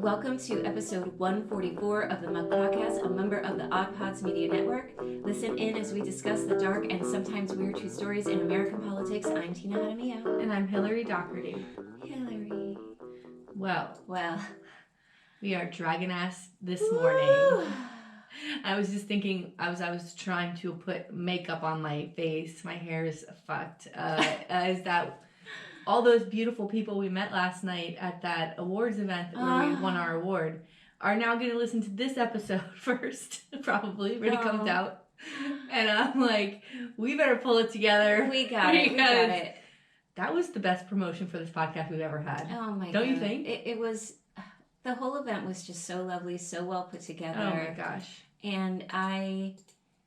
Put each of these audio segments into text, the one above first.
Welcome to episode 144 of the Mug Podcast, a member of the Odd Pods Media Network. Listen in as we discuss the dark and sometimes weird true stories in American politics. I'm Tina Jaramillo. And I'm Hillary Doherty. Hillary. Well, we are dragging ass this Woo! Morning. I was just thinking, I was trying to put makeup on my face. My hair is fucked. Is that all those beautiful people we met last night at that awards event where we won our award are now going to listen to this episode first, probably, when it comes out. And I'm like, we better pull it together. We got it. That was the best promotion for this podcast we've ever had. Oh my God. Don't you think? It was, the whole event was just so lovely, so well put together. Oh my gosh. And I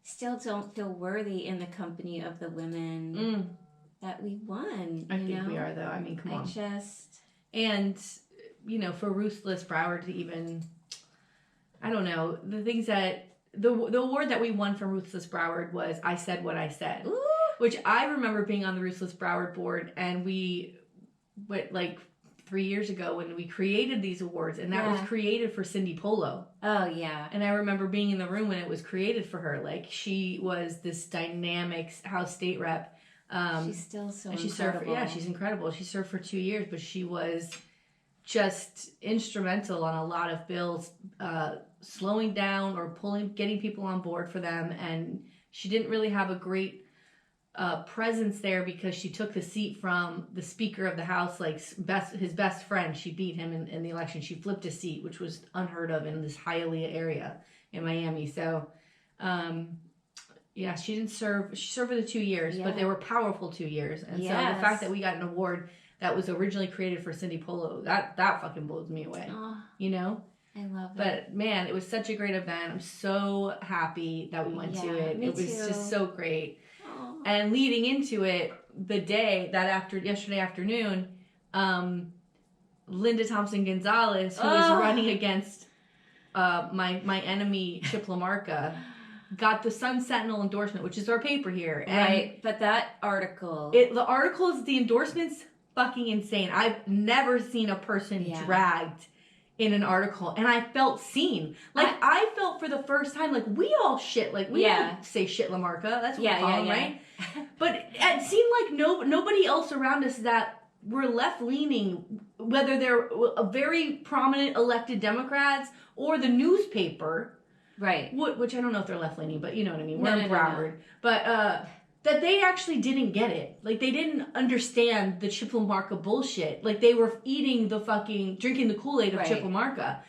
still don't feel worthy in the company of the women that we won. I think we are, though. I mean, come on. And, for Ruthless Broward to even, I don't know, the things that, the award that we won from Ruthless Broward was I Said What I Said. Ooh. Which I remember being on the Ruthless Broward board, and we went, 3 years ago when we created these awards, and that was created for Cindy Polo. Oh, yeah. And I remember being in the room when it was created for her. She was this dynamic House State Rep. She's still so incredible. She's incredible. She served for 2 years, but she was just instrumental on a lot of bills, slowing down or getting people on board for them. And she didn't really have a great presence there because she took the seat from the Speaker of the House, his best friend. She beat him in the election. She flipped a seat, which was unheard of in this Hialeah area in Miami. So, she didn't serve. She served for the 2 years, but they were powerful 2 years. And so the fact that we got an award that was originally created for Cindy Polo, that fucking blows me away. Oh, I love it. But man, it was such a great event. I'm so happy that we went to it. It was just so great. Oh. And leading into it, yesterday afternoon, Linda Thompson Gonzalez, who was running against my enemy Chip LaMarca, got the Sun Sentinel endorsement, which is our paper here. And right, but that article... the endorsement's fucking insane. I've never seen a person dragged in an article, and I felt seen. I felt for the first time, we all shit, we all say shit LaMarca, that's what we call him, right? But it seemed like nobody else around us that were left-leaning, whether they're very prominent elected Democrats or the newspaper... Right. Which I don't know if they're left-leaning, but you know what I mean. We're in Broward. No. But that they actually didn't get it. They didn't understand the Chip LaMarca bullshit. They were drinking the Kool-Aid of Chip LaMarca.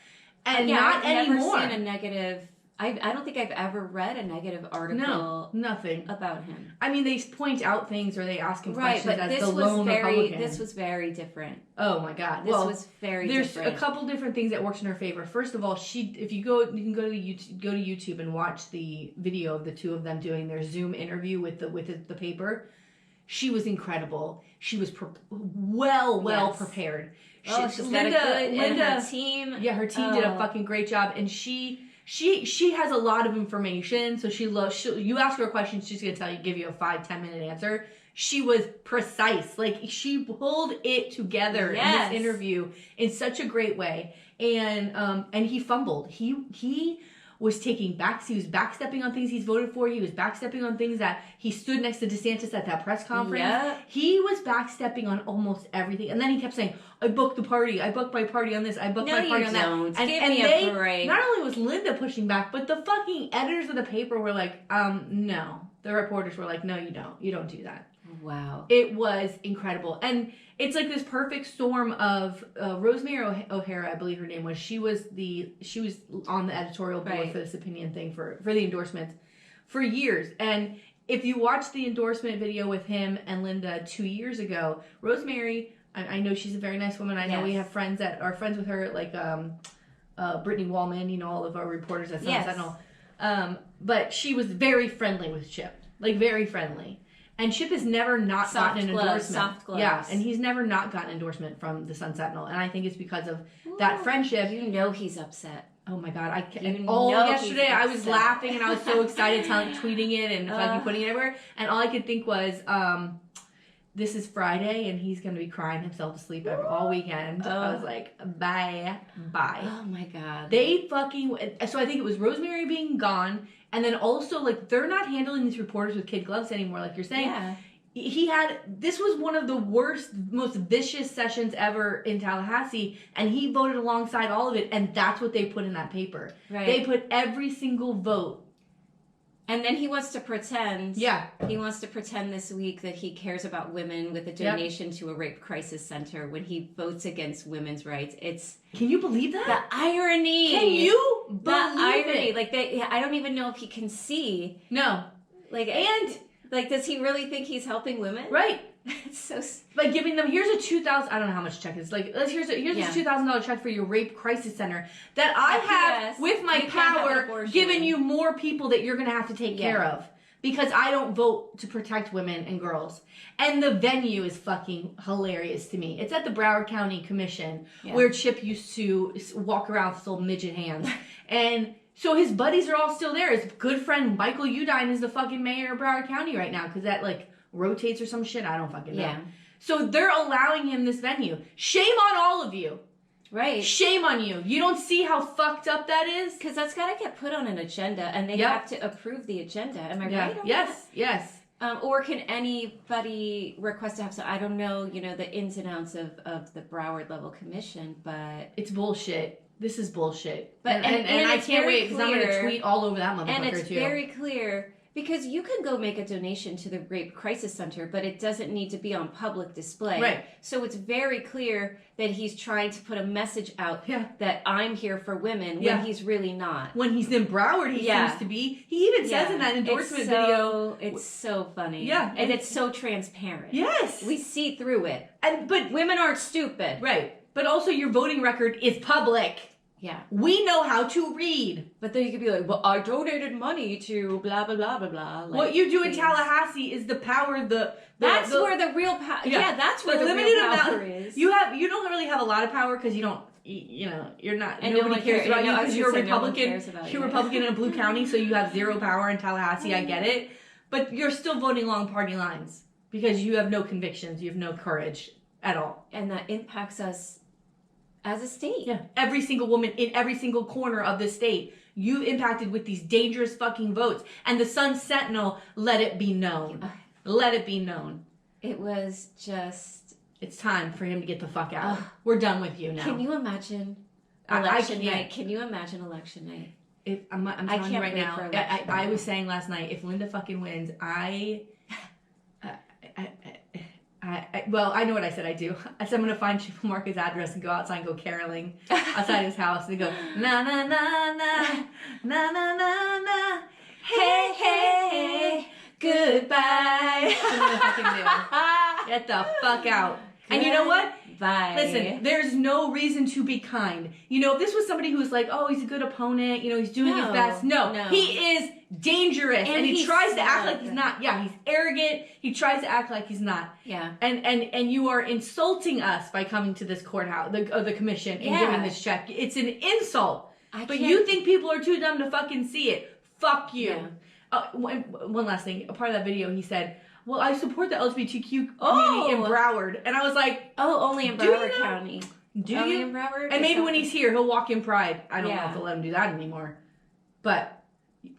And not anymore. I've never seen a negative... I don't think I've ever read a negative article. No, nothing about him. I mean, they point out things or they ask him questions but as the lone Republican. This was very different. Oh my God! This was very different. There's a couple different things that works in her favor. First of all, you can go to YouTube and watch the video of the two of them doing their Zoom interview with the paper. She was incredible. She was well prepared. She's got a good and her team. Yeah, her team did a fucking great job, and she has a lot of information, so you ask her a question, she's going to give you a 5-10 minute answer. She was precise. She pulled it together in this interview in such a great way. And he fumbled. He was taking backs. He was backstepping on things he's voted for. He was backstepping on things that he stood next to DeSantis at that press conference. Yeah. He was backstepping on almost everything. And then he kept saying, I booked the party. I booked my party on this. I booked my party on that. And give me a break. Not only was Linda pushing back, but the fucking editors of the paper were like, no. The reporters were like, no, you don't. You don't do that. Wow. It was incredible. And it's this perfect storm of Rosemary O'Hara, I believe her name was. She was on the editorial board for this opinion thing for the endorsements for years. And if you watch the endorsement video with him and Linda 2 years ago, Rosemary, I know she's a very nice woman. I know we have friends that are friends with her, like Brittany Wallman, all of our reporters at Sun Sentinel. But she was very friendly with Chip, very friendly. And Chip has never not gotten an endorsement. Soft gloves. Yeah, and he's never not gotten endorsement from the Sun Sentinel. And I think it's because of that friendship. He's upset. Oh my God. Yesterday I was laughing and I was so excited tweeting it and fucking putting it everywhere. And all I could think was, this is Friday and he's going to be crying himself to sleep all weekend. I was like, bye. Oh my God. So I think it was Rosemary being gone. And then also, like, they're not handling these reporters with kid gloves anymore, like you're saying. Yeah. This was one of the worst, most vicious sessions ever in Tallahassee, and he voted alongside all of it, and that's what they put in that paper. Right. They put every single vote. And then he wants to pretend. Yeah. He wants to pretend this week that he cares about women with a donation to a rape crisis center when he votes against women's rights. Can you believe that? The irony. Can you believe the irony. it? Like, I don't even know if he can see. No. Like, does he really think he's helping women? Right. It's so... Like, giving them, here's a $2,000, I don't know how much check is. Like, here's this $2,000 check for your rape crisis center that I have, with my power, given you more people that you're going to have to take care of. Because I don't vote to protect women and girls. And the venue is fucking hilarious to me. It's at the Broward County Commission, where Chip used to walk around with his little midget hands. And... so his buddies are all still there. His good friend Michael Udine is the fucking mayor of Broward County right now because that, like, rotates or some shit. I don't fucking know. Yeah. So they're allowing him this venue. Shame on all of you. Right. Shame on you. You don't see how fucked up that is? Because that's got to get put on an agenda, and they have to approve the agenda. Am I right on that? Yes. Or can anybody request to have some, I don't know, the ins and outs of the Broward level commission, but... it's bullshit. This is bullshit. But and I can't wait because I'm going to tweet all over that motherfucker too. And it's very clear because you can go make a donation to the Rape Crisis Center, but it doesn't need to be on public display. Right. So it's very clear that he's trying to put a message out that I'm here for women when he's really not. When he's in Broward, he seems to be. He even says in that endorsement video. It's so funny. Yeah. And it's so transparent. Yes. We see through it. But women aren't stupid. Right. But also your voting record is public. Yeah. We know how to read. But then you could be like, well, I donated money to blah, blah, blah, blah, blah. Like, what you do in Tallahassee is the power, that's where the real power, that's where the real power is. You don't really have a lot of power because you don't, you're not, and nobody cares about you because you're a Republican. You're Republican in a blue county, so you have zero power in Tallahassee, I get it. But you're still voting along party lines because you have no convictions, you have no courage at all. And that impacts us as a state. Yeah. Every single woman in every single corner of the state, you've impacted with these dangerous fucking votes. And the Sun Sentinel, let it be known. Let it be known. It was just... it's time for him to get the fuck out. We're done with you now. Can you imagine election night? Can you imagine election night? I'm telling you right now. I was saying last night, if Linda fucking wins, well, I know what I said I do. I said I'm going to find Chip Mark's address and go outside and go caroling outside his house and go, na, na, na, na, na, na, na, na, hey, hey, goodbye. That's what I'm going to fucking do. Get the fuck out. And you know what? Bye. Listen, there's no reason to be kind. If this was somebody who was like, oh, he's a good opponent, he's doing his best. No, he is dangerous. And he tries to act like he's not. Yeah, he's arrogant. He tries to act like he's not. Yeah. And you are insulting us by coming to this courthouse, the commission, and giving this check. It's an insult. But you think people are too dumb to fucking see it. Fuck you. Yeah. One last thing. A part of that video, he said, well, I support the LGBTQ community in Broward. And I was like... oh, only in Broward County. Only in Broward? And maybe when he's here, he'll walk in pride. I don't know if they'll let him do that anymore. But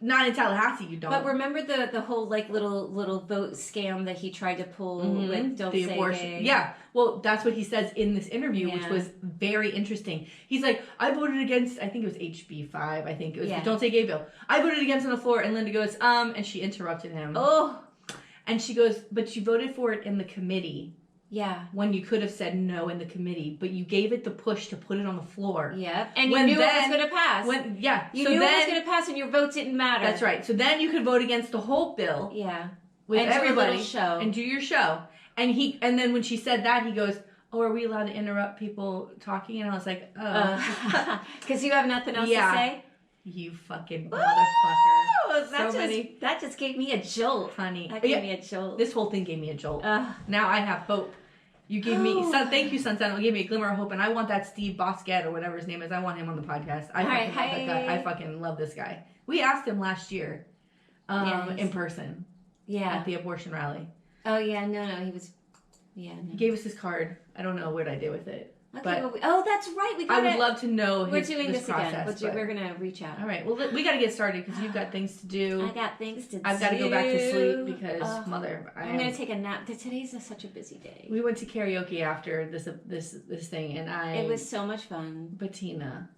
not in Tallahassee, you don't. But remember the whole, like, little vote scam that he tried to pull with Don't Say Gay? Yeah. Well, that's what he says in this interview, which was very interesting. He's like, I voted against, I think it was HB 5, I think. It was the Don't Say Gay bill. I voted against on the floor, and Linda goes, and she interrupted him. Oh. And she goes, but you voted for it in the committee. Yeah. When you could have said no in the committee, but you gave it the push to put it on the floor. Yeah. And you knew it was going to pass. You knew it was going to pass and your vote didn't matter. That's right. So then you could vote against the whole bill. Yeah. With everybody. Do a show. And do your show. And then when she said that, he goes, oh, are we allowed to interrupt people talking? And I was like, oh. Because you have nothing else to say? You fucking motherfucker. That just gave me a jolt. Honey. That gave me a jolt. This whole thing gave me a jolt. Now I have hope. You gave me... thank you, Sunset. You gave me a glimmer of hope, and I want that Steve Bosquet or whatever his name is. I want him on the podcast. I fucking love that guy. I fucking love this guy. We asked him last year in person. Yeah. At the abortion rally. Oh, yeah. No. He was Yeah. He gave us his card. I don't know what I did with it. Okay, but that's right. We I would love to know We're doing this process, again. We're going to reach out. All right. Well, we got to get started because you've got things to do. I got things to do. I've got to go back to sleep because, I'm going to take a nap. Today's such a busy day. We went to karaoke after this thing, and It was so much fun. But Tina,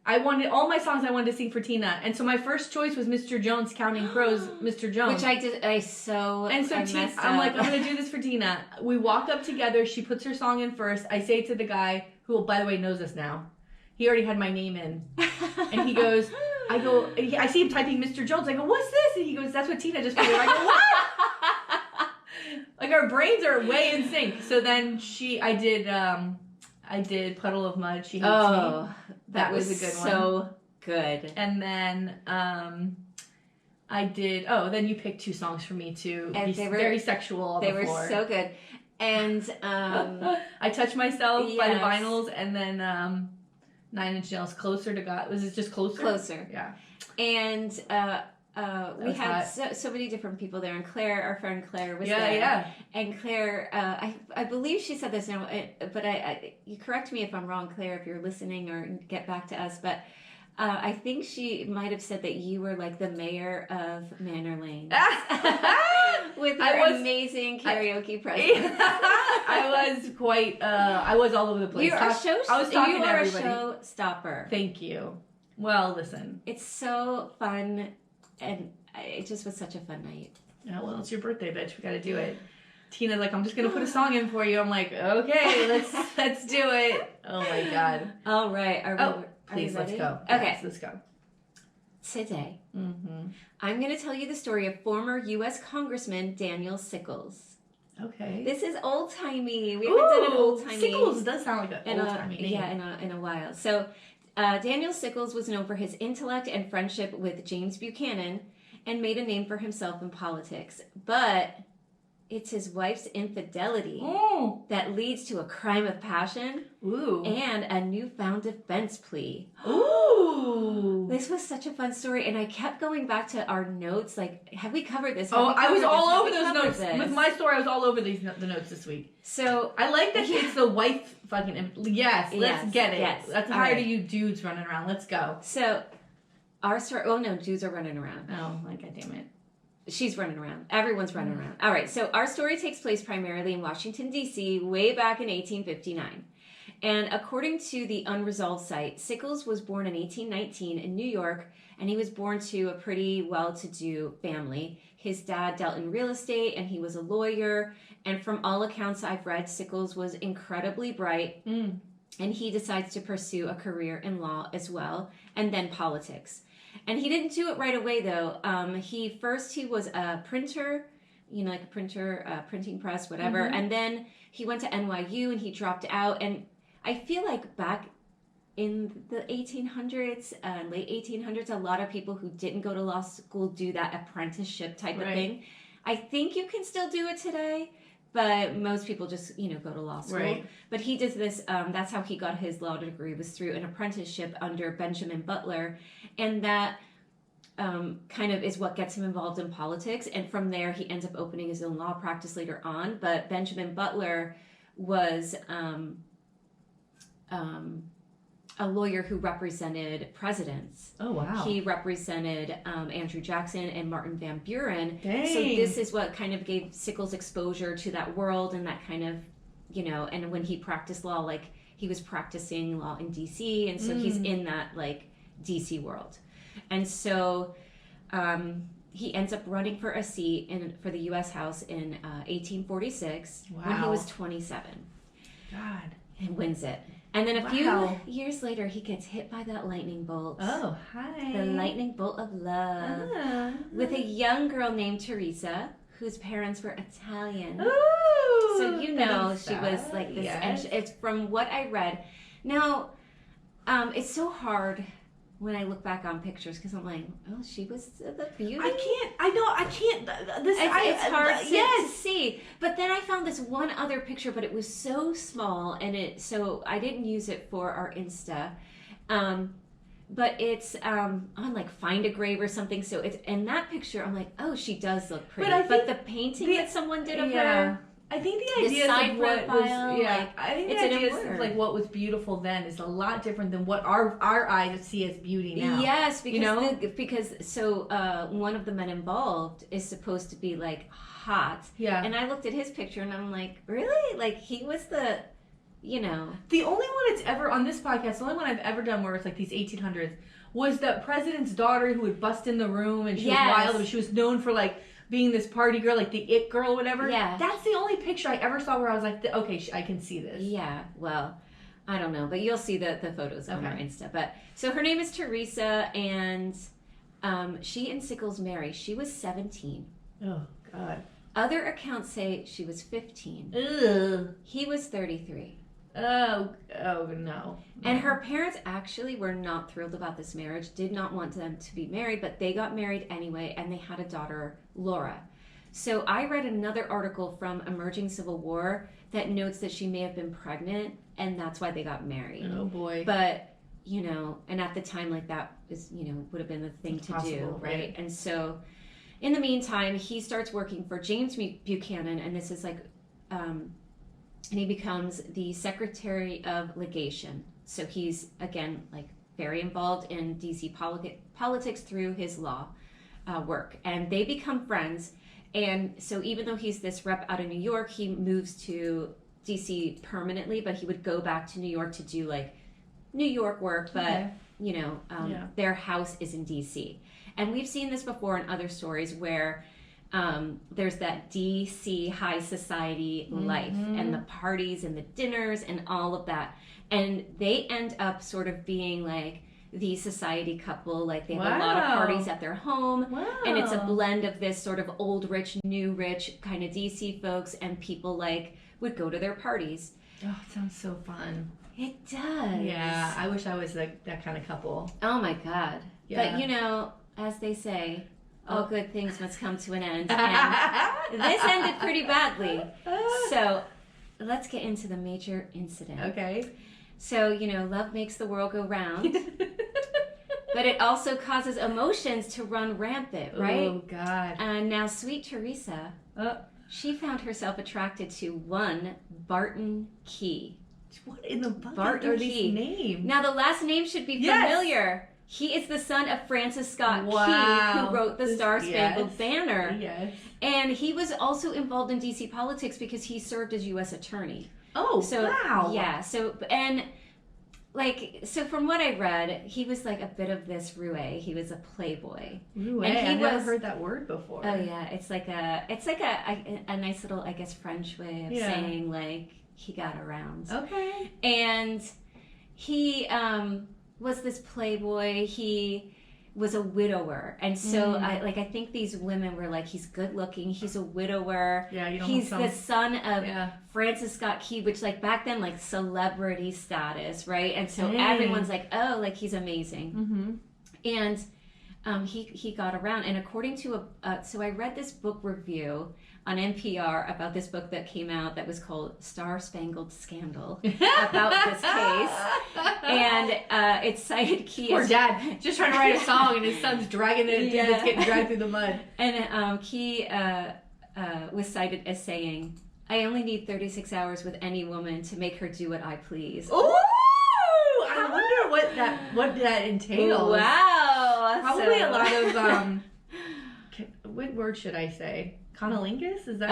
I wanted all my songs I wanted to sing for Tina, and so my first choice was Mr. Jones, Counting Crows, Mr. Jones, which I did. I'm like, I'm gonna do this for Tina. We walk up together. She puts her song in first. I say to the guy, who by the way knows us now, he already had my name in, and he goes, I see him typing Mr. Jones. I go, what's this? And he goes, that's what Tina just put in. I go, what? Like our brains are way in sync. So then I did Puddle of Mud. She Hates Me. That was a good one. So good. And then I did. Oh, then you picked 2 songs for me too. And they were very sexual. They were so good. And I Touch Myself by the Vinyls, and then 9 Inch Nails, Closer to God. Was it just Closer? Closer. Yeah. And we had so many different people there, and Claire, our friend Claire, was there. Yeah. And Claire, I believe she said this now, but you correct me if I'm wrong, Claire, if you're listening, or get back to us. But I think she might have said that you were like the mayor of Manor Lane with your amazing karaoke presence. I was quite. I was all over the place. I was talking to everybody. You are a showstopper. Thank you. Well, listen. It's so fun. And it just was such a fun night. Yeah, well, it's your birthday, bitch. We got to do it. Tina's like, I'm just gonna put a song in for you. I'm like, okay, let's do it. Oh my God. All right. Please, let's go. Okay, yes, let's go. Today, I'm gonna tell you the story of former U.S. Congressman Daniel Sickles. Okay. This is old timey. We haven't done an old timey. Sickles does sound like an old timey name. Yeah, in a while. So. Daniel Sickles was known for his intellect and friendship with James Buchanan and made a name for himself in politics. But it's his wife's infidelity that leads to a crime of passion and a newfound defense plea. Ooh. This was such a fun story, and I kept going back to our notes. Like, have we covered this? I was all over those notes. With my story, I was all over the notes this week. So I like that it's the wife fucking... Yes, let's get it. Yes. That's tired of you dudes running around. Let's go. So our story... Oh, no, dudes are running around. Oh, my God damn it. She's running around. Everyone's running around. All right, so our story takes place primarily in Washington, D.C., way back in 1859. And according to the Unresolved site, Sickles was born in 1819 in New York, and he was born to a pretty well-to-do family. His dad dealt in real estate, and he was a lawyer. And from all accounts I've read, Sickles was incredibly bright, and he decides to pursue a career in law as well, and then politics. And he didn't do it right away, though. He was a printer, like a printer, printing press, whatever. And then he went to NYU and he dropped out. And I feel like back in the 1800s, late 1800s, a lot of people who didn't go to law school do that apprenticeship type of thing. I think you can still do it today, but most people just, go to law school. Right. But he does this, that's how he got his law degree, was through an apprenticeship under Benjamin Butler. And that kind of is what gets him involved in politics. And from there, he ends up opening his own law practice later on. But Benjamin Butler was a lawyer who represented presidents. Oh, wow. He represented Andrew Jackson and Martin Van Buren. Dang. So this is what kind of gave Sickles exposure to that world and that kind of, and when he practiced law, like he was practicing law in D.C. And so he's in that like D.C. world. And so he ends up running for a seat for the U.S. House in 1846 when he was 27. God. And wins it. And then a few years later, he gets hit by that lightning bolt. Oh, hi. The lightning bolt of love. With a young girl named Teresa, whose parents were Italian. Ooh, so she was like this. Yes. And it's from what I read. Now, it's so hard when I look back on pictures because I'm like, oh, she was the beauty. I can't. It's hard to see. But then I found this one other picture, but it was so small, and so I didn't use it for our Insta. but it's on like Find a Grave or something. So it's in that picture. I'm like, oh, she does look pretty. But the painting that someone did of her. I think the idea of what was, I think the idea of like what was beautiful then is a lot different than what our eyes see as beauty now. Yes, because one of the men involved is supposed to be like hot. Yeah. And I looked at his picture and I'm like, really? Like he was the, The only one it's ever on this podcast, the only one I've ever done where it's like these 1800s was the president's daughter who would bust in the room and she was wild, but she was known for like being this party girl, like the it girl, whatever. Yeah. That's the only picture I ever saw where I was like, okay, I can see this. Yeah, well, I don't know, but you'll see the photos on her Insta. But so her name is Teresa, and she and Sickles married. She was 17. Oh, God. Other accounts say she was 15. Ugh. He was 33. Oh no. And her parents actually were not thrilled about this marriage, did not want them to be married, but they got married anyway, and they had a daughter, Laura. So I read another article from Emerging Civil War that notes that she may have been pregnant, and that's why they got married. Oh boy. But, and at the time, like, that is, would have been the thing to do, right? And so, in the meantime, he starts working for James Buchanan, and this is like, and he becomes the Secretary of Legation. So he's, again, like very involved in DC politics through his law work. And they become friends. And so even though he's this rep out of New York, he moves to DC permanently, but he would go back to New York to do like New York work. But, their house is in DC. And we've seen this before in other stories where there's that DC high society life and the parties and the dinners and all of that. And they end up sort of being like the society couple. Like they have a lot of parties at their home. Wow. And it's a blend of this sort of old rich, new rich kind of DC folks, and people like would go to their parties. Oh, it sounds so fun. It does. Yeah, I wish I was like that kind of couple. Oh my God. Yeah. But as they say, all good things must come to an end. And this ended pretty badly. So let's get into the major incident. Okay. So, love makes the world go round. But it also causes emotions to run rampant, right? Oh, God. And now sweet Teresa, she found herself attracted to one Barton Key. What in the bucket are these names? Now the last name should be familiar. He is the son of Francis Scott Key, who wrote the Star Spangled Banner. Yes. And he was also involved in DC politics because he served as U.S. attorney. Oh, wow. Yeah. So from what I read, he was like a bit of this roue. He was a playboy. Roue? I've never heard that word before. Oh, yeah. It's like a nice little, I guess, French way of saying, like, he got around. Okay. And he was this playboy. He was a widower, and so I think these women were like, he's good looking, he's a widower, he's the son of Francis Scott Key, which like back then like celebrity status, right? And so everyone's like, oh, like he's amazing. And he got around, and according to so I read this book review on NPR about this book that came out that was called Star Spangled Scandal about this case, and it cited Key. Poor dad, just trying to write a song, and his son's dragging it, it's getting dragged through the mud. And Key was cited as saying, "I only need 36 hours with any woman to make her do what I please." Ooh! I wonder what that entails. Wow. Probably a lot of what word should I say? Conolingus? Is that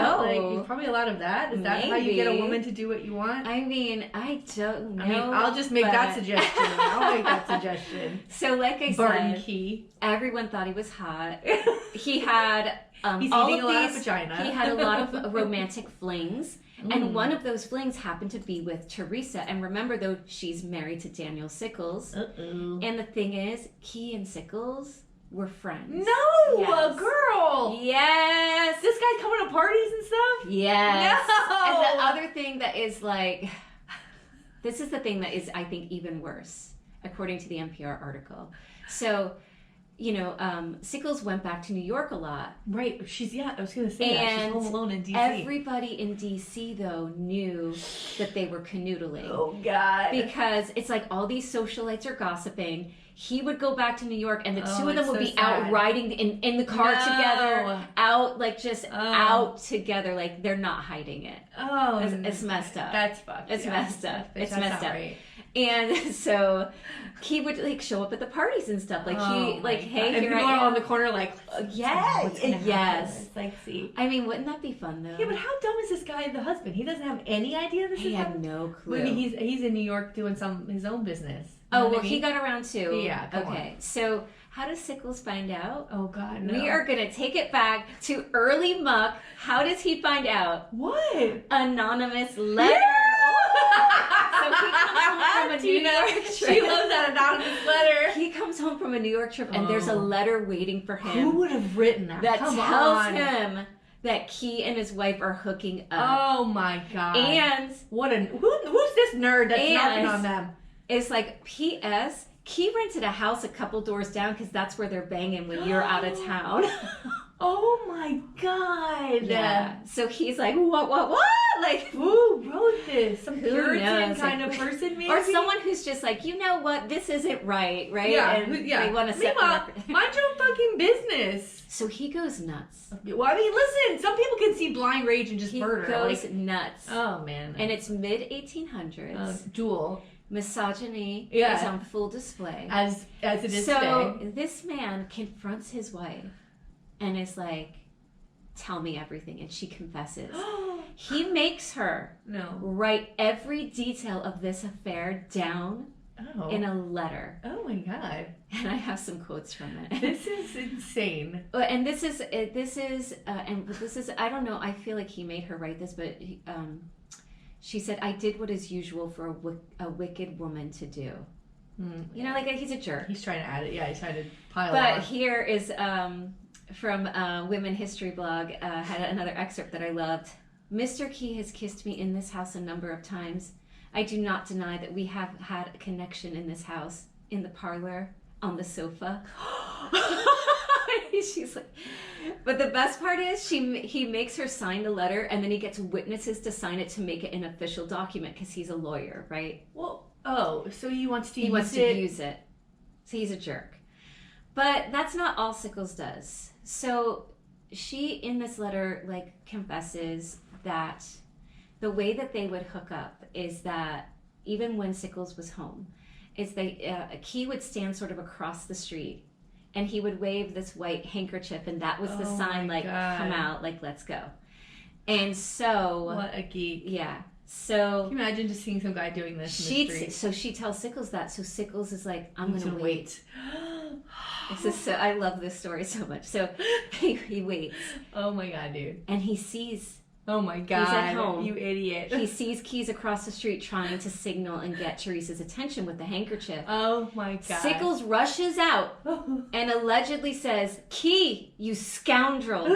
probably a lot of that? Is that how you get a woman to do what you want? I mean, I don't know. I'll just make that suggestion. I'll make that suggestion. So like I Barton said, Key. Everyone thought he was hot. He had He's all eating of a lot these, of vagina. He had a lot of romantic flings. And one of those flings happened to be with Teresa. And remember, though, she's married to Daniel Sickles. Uh-oh. And the thing is, Key and Sickles were friends. No! Yes. Girl! Yes! This guy's coming to parties and stuff? Yes. No! And the other thing that is like, this is the thing that is, I think, even worse, according to the NPR article. So, Sickles went back to New York a lot. Right. I was going to say that. She's home alone in D.C. Everybody in D.C., though, knew that they were canoodling. Oh, God. Because it's like all these socialites are gossiping. he would go back to New York, and the two of them would be sad. out riding in the car together, out like just out together, like they're not hiding it. Oh, it's messed up. That's fucked. It's messed up. It's That's messed not up. Right. And so he would like show up at the parties and stuff. Like he like, hey, and here I people am are on the corner like, yes, yes. It's like, see. I mean, wouldn't that be fun though? Yeah, but how dumb is this guy, the husband? He doesn't have any idea this is He had happening? no clue. I mean, he's in New York doing his own business. Oh, You know well, what I he mean? got around too. Yeah, come okay. on. So how does Sickles find out? Oh, God, no. We are going to take it back to early muck. How does he find out? What? Anonymous letter. Yeah! So he comes home from a New York trip. She loves that anonymous letter. He comes home from a New York trip, and there's a letter waiting for him. Who would have written that? That Come tells on. him that Key and his wife are hooking up. Oh, my God. And who's this nerd that's knocking on them? It's like, P.S., Key rented a house a couple doors down because that's where they're banging when you're out of town. Oh my God. Yeah. So he's like, what? Like, who wrote this? Some Who Puritan knows? kind of person, maybe? or someone who's just like, you know what? This isn't right, right? Yeah, and they want to set Meanwhile, them up. mind your own fucking business. So he goes nuts. Well, I mean, listen, some people can see blind rage and just He murder. goes like, nuts. oh, man. And it's mid-1800s. Duel. Misogyny Yeah. is on full display. As it is So today. this man confronts his wife and is like, tell me everything. And she confesses. He makes her No. write every detail of this affair down Oh. in a letter. Oh, my God. And I have some quotes from it. This is insane. And this is I don't know, I feel like he made her write this, but she said, I did what is usual for a wicked woman to do. You know, like he's a jerk. He's trying to add it. Yeah, he's trying to pile But on. here is from Women History blog, had another excerpt that I loved. Mr. Key has kissed me in this house a number of times. I do not deny that we have had a connection in this house, in the parlor, on the sofa. She's like, but the best part is he makes her sign the letter, and then he gets witnesses to sign it to make it an official document because he's a lawyer, right? Well, oh, so he wants to use it. So he's a jerk. But that's not all Sickles does. So she, in this letter, like, confesses that the way that they would hook up is that even when Sickles was home, is Key would stand sort of across the street, and he would wave this white handkerchief, and that was the sign, like, God. come out, like, let's go. And so... What a geek. Yeah. So... Can you imagine just seeing some guy doing this in the street? So she tells Sickles that. So Sickles is like, I'm going to wait. I love this story so much. So he waits. Oh my God, dude. And he sees... Oh my God. He's at home. You idiot. He sees Keys across the street trying to signal and get Teresa's attention with the handkerchief. Oh my God. Sickles rushes out and allegedly says, Key, you scoundrel.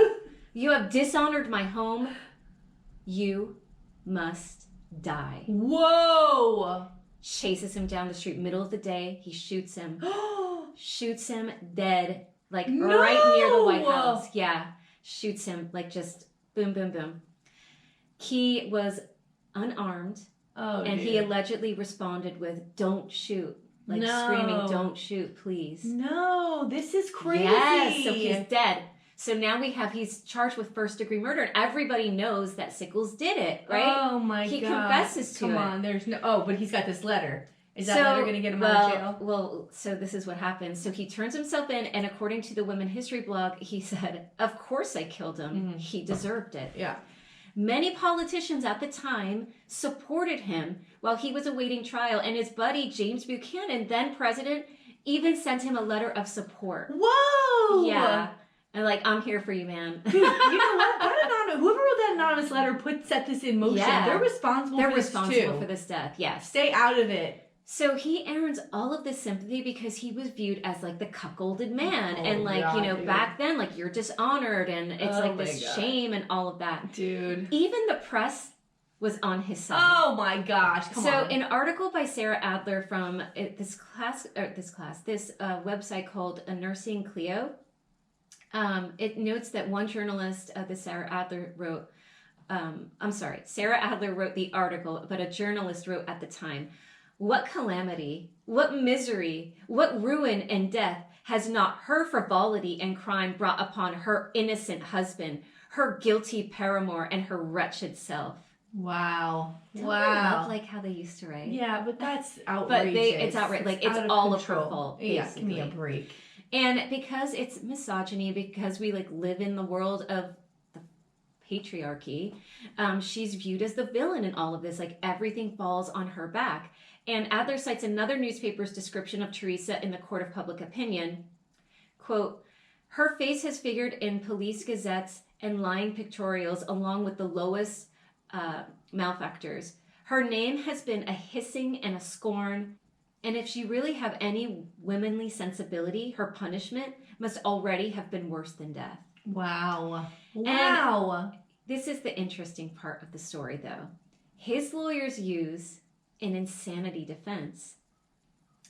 You have dishonored my home. You must die. Whoa. Chases him down the street, middle of the day. He shoots him. Shoots him dead, like right near the White House. Yeah. Shoots him, like just boom, boom, boom. Key was unarmed, and he allegedly responded with, don't shoot. Like screaming, don't shoot, please. No, this is crazy. Yes, so he's dead. So now he's charged with first-degree murder, and everybody knows that Sickles did it, right? Oh my God. He confesses to it. Come on, there's no... Oh, but he's got this letter. Is that letter going to get him out of jail? Well, so this is what happens. So he turns himself in, and according to the Women History blog, he said, of course I killed him. Mm-hmm. He deserved it. Yeah. Many politicians at the time supported him while he was awaiting trial, and his buddy, James Buchanan, then president, even sent him a letter of support. Whoa! Yeah. And like, I'm here for you, man. Dude, you know what? Whoever wrote that anonymous letter set this in motion. Yeah. They're responsible for this death, yes. Stay out of it. So he earns all of this sympathy because he was viewed as like the cuckolded man. And like, God, dude. Back then, like you're dishonored and it's like this shame and all of that. Dude. Even the press was on his side. Oh my gosh, come on. So an article by Sarah Adler from this website called Nursing Cleo, it notes that one journalist, Sarah Adler wrote the article, but a journalist wrote at the time, What calamity, what misery, what ruin and death has not her frivolity and crime brought upon her innocent husband, her guilty paramour, and her wretched self? Wow. Don't Wow. I love like how they used to write? Yeah, but that's outrageous. But it's outrageous. Like, it's all of her fault, basically. Yeah, give me a break. And because it's misogyny, because we like live in the world of the patriarchy, she's viewed as the villain in all of this. Like, everything falls on her back. And Adler cites another newspaper's description of Teresa in the court of public opinion. Quote, her face has figured in police gazettes and lying pictorials along with the lowest malefactors. Her name has been a hissing and a scorn, and if she really have any womanly sensibility, her punishment must already have been worse than death. Wow. Wow. And this is the interesting part of the story, though. His lawyers use an insanity defense,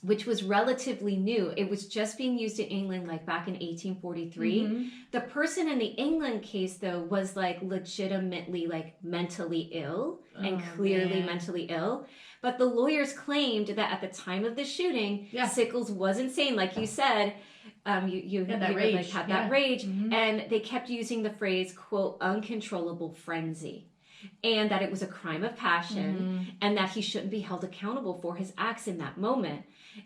which was relatively new. It was just being used in England like back in 1843. Mm-hmm. The person in the England case, though, was like legitimately like mentally ill and clearly mentally ill. But the lawyers claimed that at the time of the shooting, Sickles was insane. Like you said, you had that rage. Mm-hmm. And they kept using the phrase, quote, uncontrollable frenzy. And that it was a crime of passion and that he shouldn't be held accountable for his acts in that moment.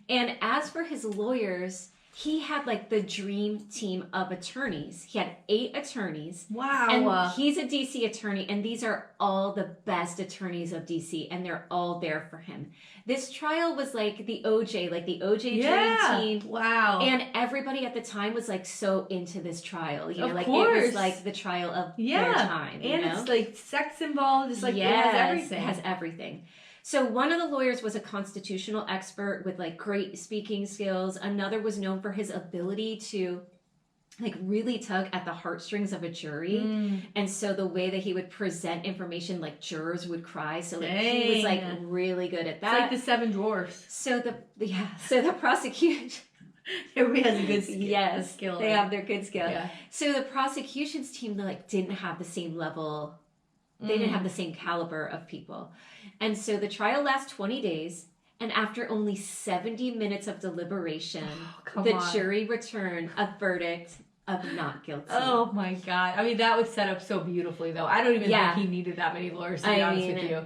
And as for his lawyers, he had like the dream team of attorneys. He had 8 attorneys. Wow. And he's a DC attorney, and these are all the best attorneys of DC, and they're all there for him. This trial was like the OJ, jury team. Wow. And everybody at the time was like so into this trial. You know, of like course. It was like the trial of their time. And it's like sex involved. It's like it has everything. It has everything. So one of the lawyers was a constitutional expert with like great speaking skills. Another was known for his ability to like really tug at the heartstrings of a jury. And so the way that he would present information, like jurors would cry. So like, he was like really good at that. It's like the 7 Dwarfs. So the prosecution... Everybody has a good skill. Yes, skill. They have their good skill. Yeah. So the prosecution's team like didn't have the same level. They didn't have the same caliber of people. And so the trial lasts 20 days. And after only 70 minutes of deliberation, jury returned a verdict of not guilty. Oh my God. I mean, that was set up so beautifully, though. I don't even think he needed that many lawyers, to be honest with you.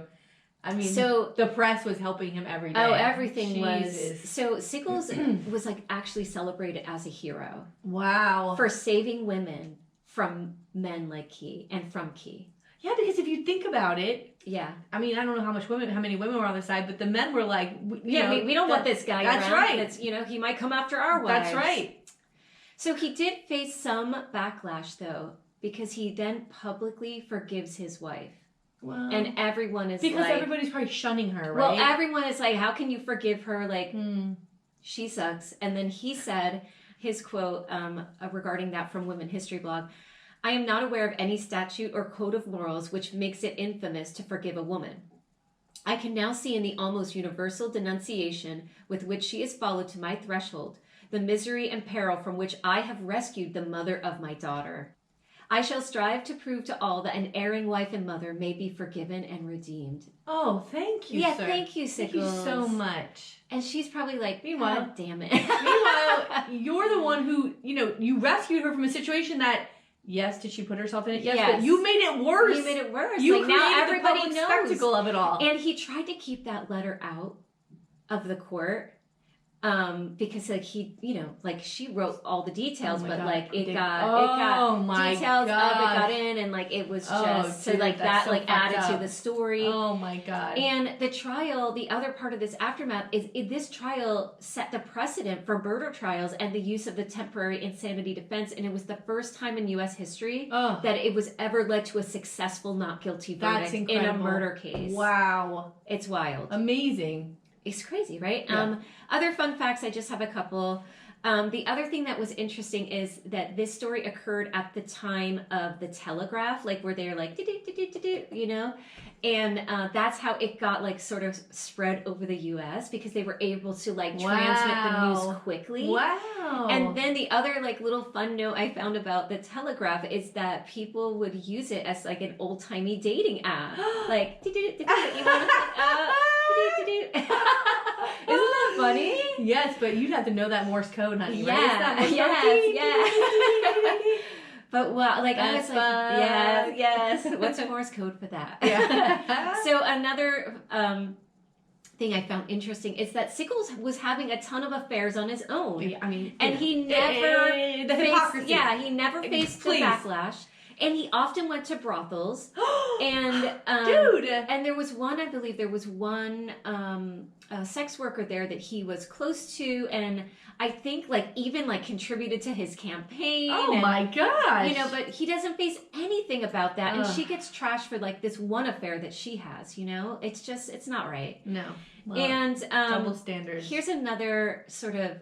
I mean, so the press was helping him every day. Oh, everything was. So Sickles was like actually celebrated as a hero. Wow. For saving women from men like Key and from Key. Yeah, because if you think about it, I mean, I don't know how many women were on the side, but the men were like, we don't want this guy around. That's right. He might come after our wives. That's right. So he did face some backlash, though, because he then publicly forgives his wife. Well, and everyone is because everybody's probably shunning her, right? Well, everyone is like, how can you forgive her? Like, she sucks. And then he said, his quote regarding that from Women History Blog, I am not aware of any statute or code of morals which makes it infamous to forgive a woman. I can now see in the almost universal denunciation with which she is followed to my threshold the misery and peril from which I have rescued the mother of my daughter. I shall strive to prove to all that an erring wife and mother may be forgiven and redeemed. Oh, thank you, sir. Thank you, Sickles. Thank you so much. And she's probably like, God damn it. Meanwhile, you're the one who, you rescued her from a situation that... Yes, did she put herself in it? Yes, but you made it worse. You made it worse. You created now everybody the knows. Spectacle of it all. And he tried to keep that letter out of the court because like she wrote all the details, but like it got details of it got in, and like it was just added to the story. Oh my God. And the trial, the other part of this aftermath is this trial set the precedent for murder trials and the use of the temporary insanity defense, and it was the first time in U.S. history that it was ever led to a successful not guilty verdict in a murder case. Wow. It's wild. Amazing. It's crazy, right? Yeah. Other fun facts, I just have a couple. The other thing that was interesting is that this story occurred at the time of the telegraph, like where they're like, and that's how it got like sort of spread over the U.S. because they were able to like transmit the news quickly. Wow. And then the other like little fun note I found about the telegraph is that people would use it as like an old timey dating app, like you want that funny? Yes, but you'd have to know that Morse code, honey. Yeah, right? Is that Morse code? yeah. But well, like I was That's like, yes. What's Morse code for that? Yeah. So another thing I found interesting is that Sickles was having a ton of affairs on his own. I mean, and he never the hypocrisy. he never faced the backlash. And he often went to brothels. And dude. And there was one, I believe there was one sex worker there that he was close to, and I think like even like contributed to his campaign. Oh and, my gosh. You know, but he doesn't face anything about that, and she gets trashed for like this one affair that she has. You know, it's just it's not right. No. Well, and double standards. Here's another sort of.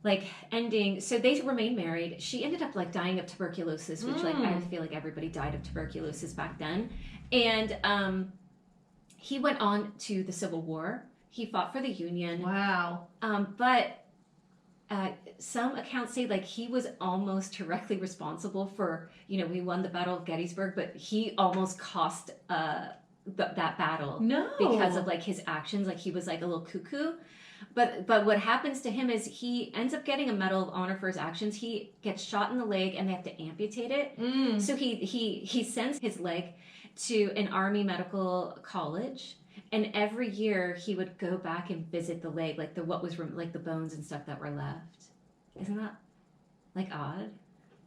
Like ending, so they remained married. She ended up like dying of tuberculosis, which like I feel like everybody died of tuberculosis back then. And he went on to the Civil War. He fought for the Union. Wow. But some accounts say like he was almost directly responsible for, you know, we won the Battle of Gettysburg, but he almost cost that battle. No. Because of like his actions. Like he was like a little cuckoo. But what happens to him is he ends up getting a Medal of Honor for his actions. He gets shot in the leg and they have to amputate it. So he sends his leg to an Army medical college, and every year he would go back and visit the leg, like the bones and stuff that were left. Isn't that like odd?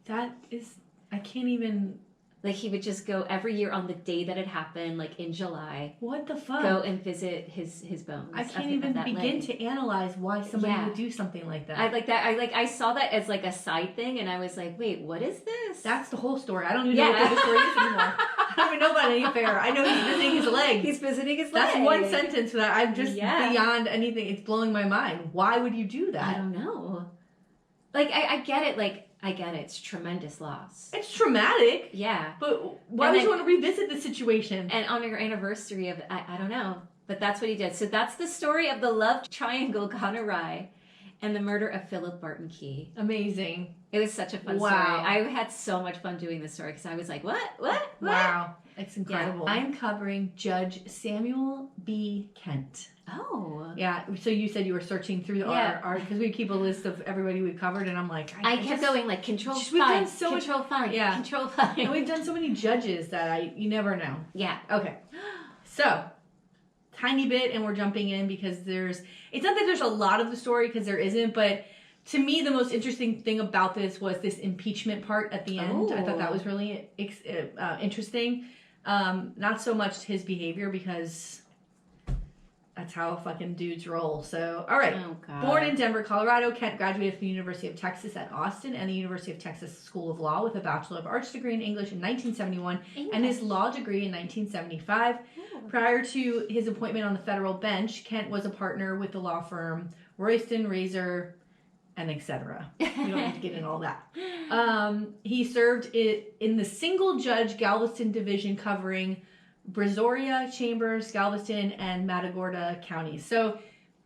That is, I can't even. Like he would just go every year on the day that it happened, like in July. What the fuck? Go and visit his bones. I can't even begin to analyze why somebody would do something like that. I like that. I saw that as like a side thing, and I was like, wait, what is this? That's the whole story. I don't even know what the story is anymore. I don't even know about any affair. I know he's visiting his leg. He's visiting his leg. That's one sentence that I'm just beyond anything. It's blowing my mind. Why would you do that? I don't know. Like I get it. Like. I get it. It's tremendous loss. It's traumatic. Yeah. But why would you want to revisit the situation? And on your anniversary of, I don't know. But that's what he did. So that's the story of the love triangle gone awry and the murder of Philip Barton Key. Amazing. It was such a fun story. I had so much fun doing this story because I was like, what? Wow. It's incredible. Yeah. I'm covering Judge Samuel B. Kent. Oh. Yeah. So you said you were searching through our because we keep a list of everybody we've covered, and I'm like, I kept going like control we've find, done so control much, find, yeah. control find. And we've done so many judges that you never know. Yeah. Okay. So, tiny bit, and we're jumping in because it's not that there's a lot of the story because there isn't, but to me, the most interesting thing about this was this impeachment part at the end. I thought that was really interesting. Not so much his behavior because that's how fucking dudes roll. So, all right. Oh, God. Born in Denver, Colorado, Kent graduated from the University of Texas at Austin and the University of Texas School of Law with a Bachelor of Arts degree in English in 1971 and his law degree in 1975. Oh. Prior to his appointment on the federal bench, Kent was a partner with the law firm Royston, Razor, and etc. We don't need to get into all that. He served in the single judge Galveston division covering Brazoria, Chambers, Galveston, and Matagorda counties. So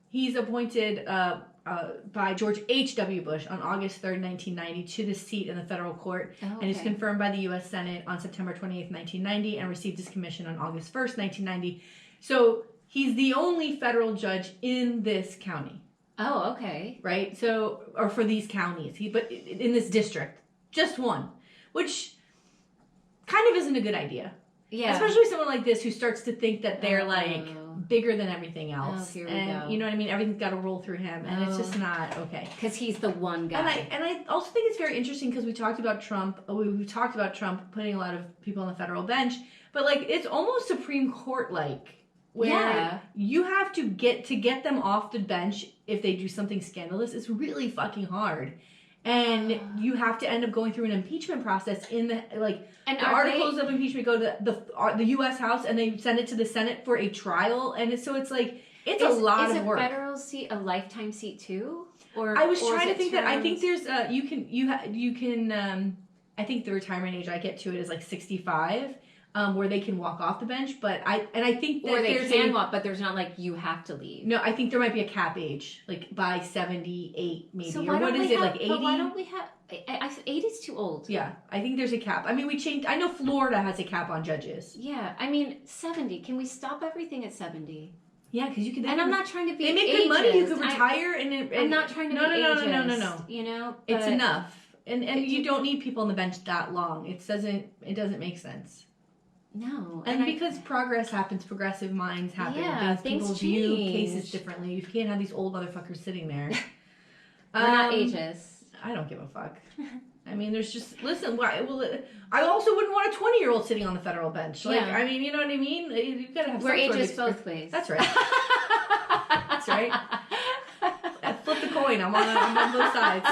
he's appointed by George H.W. Bush on August 3rd, 1990 to the seat in the federal court and is confirmed by the U.S. Senate on September 28th, 1990 and received his commission on August 1st, 1990. So he's the only federal judge in this county. Oh, okay. Right? So, or for these counties, but in this district, just one, which kind of isn't a good idea. Yeah. Especially someone like this who starts to think that they're like bigger than everything else. Oh, here we and go. you know what I mean? Everything's got to roll through him, and it's just not okay. Because he's the one guy. And I also think it's very interesting because we talked about Trump. We talked about Trump putting a lot of people on the federal bench, but like it's almost Supreme Court like. Where you have to get them off the bench if they do something scandalous. It's really fucking hard. And you have to end up going through an impeachment process in the the articles of impeachment go to the U.S. House and they send it to the Senate for a trial, and it's a lot of work. Is a federal seat a lifetime seat too? Or I was trying to think terms? that I think there's you can I think the retirement age I get to it is like 65. Where they can walk off the bench, but I think that or they can walk, but there's not like you have to leave. No, I think there might be a cap age, like by 78 maybe, so or what is it, like 80? But why don't we have? 80 is too old. Yeah, I think there's a cap. I mean, we changed. I know Florida has a cap on judges. Yeah, I mean 70. Can we stop everything at 70? Yeah, because you can. And I'm not trying to be. They make ageist. good money. You could retire, and I'm not trying to be ageist. No. You know, it's enough, and you don't need people on the bench that long. It doesn't make sense. No, and because progress happens, progressive minds happen. Yeah, things change. View cases differently. You can't have these old motherfuckers sitting there. We're not ageist. I don't give a fuck. I mean, there's just listen. I also wouldn't want a 20-year-old sitting on the federal bench. Like, I mean, you know what I mean? You gotta have. We're ageist both ways. That's right. That's right. Flip the coin. I'm on both sides.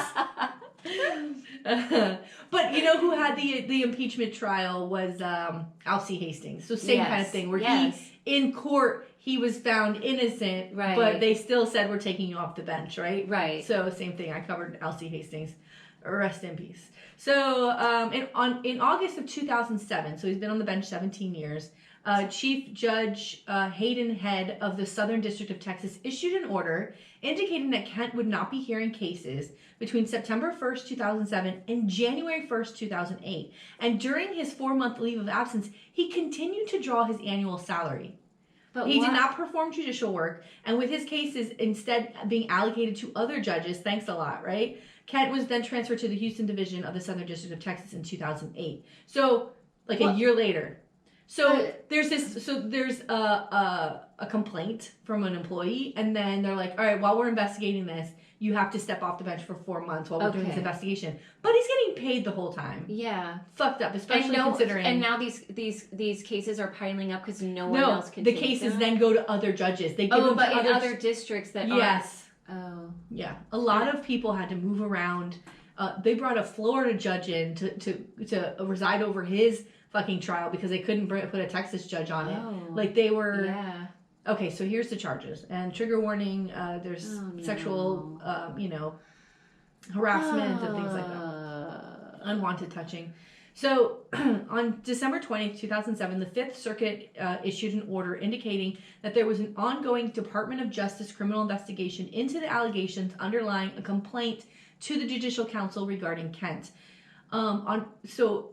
But you know who had the impeachment trial was Alcee Hastings. So same kind of thing where he in court he was found innocent, right? But they still said we're taking you off the bench, right? Right. So same thing. I covered Alcee Hastings. Rest in peace. So in August of 2007, so he's been on the bench 17 years. Chief Judge Hayden Head of the Southern District of Texas issued an order indicating that Kent would not be hearing cases between September 1st, 2007 and January 1st, 2008. And during his 4-month leave of absence, he continued to draw his annual salary. But he did not perform judicial work, and with his cases instead being allocated to other judges, thanks a lot, right? Kent was then transferred to the Houston Division of the Southern District of Texas in 2008. So, a year later. So there's a complaint from an employee, and then they're like, all right, while we're investigating this, you have to step off the bench for 4 months while we're doing this investigation. But he's getting paid the whole time. Yeah. Fucked up, especially considering. And now these cases are piling up because no one else can take them. The cases then go to other judges. They give them but to in other districts that yes. Oh. Yeah. A lot of people had to move around. They brought a Florida judge in to reside over his fucking trial because they couldn't put a Texas judge on it. Like they were. Yeah. Okay, so here's the charges. And trigger warning, there's sexual, harassment and things like that. Unwanted touching. So on December 20th, 2007, the Fifth Circuit issued an order indicating that there was an ongoing Department of Justice criminal investigation into the allegations underlying a complaint to the Judicial Council regarding Kent. So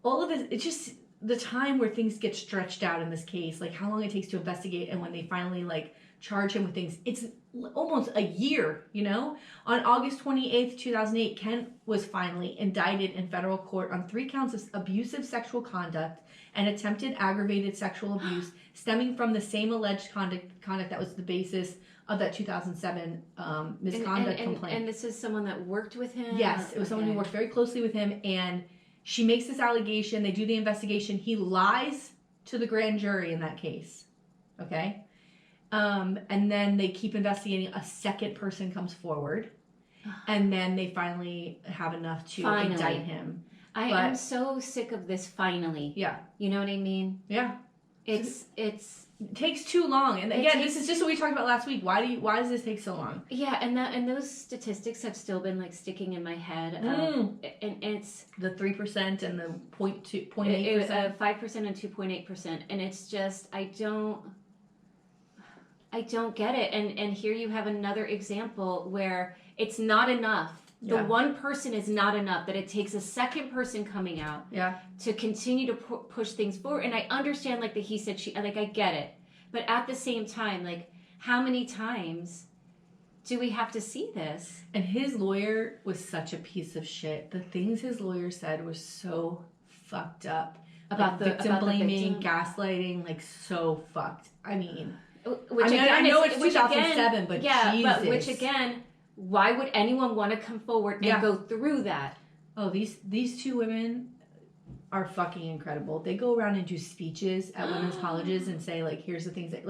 all of this, it's just the time where things get stretched out in this case, like how long it takes to investigate, and when they finally charge him with things, it's almost a year, you know? On August 28th, 2008, Kent was finally indicted in federal court on 3 counts of abusive sexual conduct and attempted aggravated sexual abuse stemming from the same alleged conduct that was the basis of that 2007 misconduct complaint. And this is someone that worked with him? Yes, it was someone who worked very closely with him, and she makes this allegation, they do the investigation, he lies to the grand jury in that case, okay? And then they keep investigating, a second person comes forward, and then they finally have enough to indict him. I'm so sick of this finally. Yeah. You know what I mean? Yeah. It takes too long. And again, this is just what we talked about last week. Why does this take so long? Yeah, and those statistics have still been sticking in my head. And it's the 3% and the 0.8%. 5% and 2.8%. And it's just I don't get it. And here you have another example where it's not enough. The one person is not enough, that it takes a second person coming out to continue to push things forward. And I understand the he said she, I get it. But at the same time, how many times do we have to see this? And his lawyer was such a piece of shit. The things his lawyer said were so fucked up. About the victim blaming, gaslighting, so fucked. I mean, I know it's 2007, but Jesus. But which again, why would anyone want to come forward and go through that? Oh, these 2 women are fucking incredible. They go around and do speeches at women's colleges and say here's the things that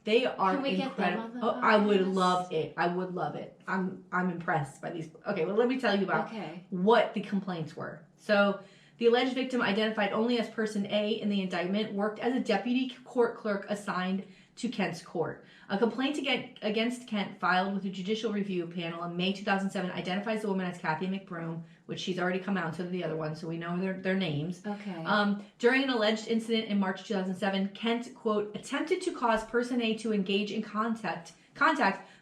they are incredible. Oh, I would love it. I would love it. I'm impressed by these. Okay, well let me tell you about what the complaints were. So the alleged victim, identified only as person A in the indictment, worked as a deputy court clerk assigned to Kent's court. A complaint against Kent filed with the Judicial Review Panel in May 2007 identifies the woman as Kathy McBroom, which she's already come out to the other one, so we know their names. Okay. During an alleged incident in March 2007, Kent, quote, attempted to cause person A to engage in contact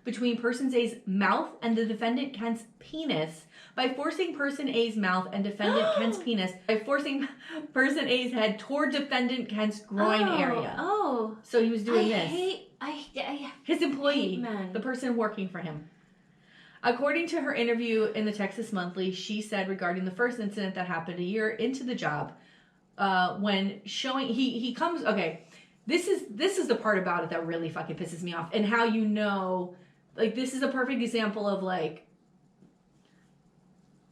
between person A's mouth and the defendant Kent's penis by forcing person A's mouth and defendant Kent's penis by forcing person A's head toward defendant Kent's groin area. Oh. So he was doing this. His employee, the person working for him. According to her interview in the Texas Monthly, she said regarding the first incident that happened a year into the job, when showing he comes. Okay, this is the part about it that really fucking pisses me off, and how you know, like, this is a perfect example of like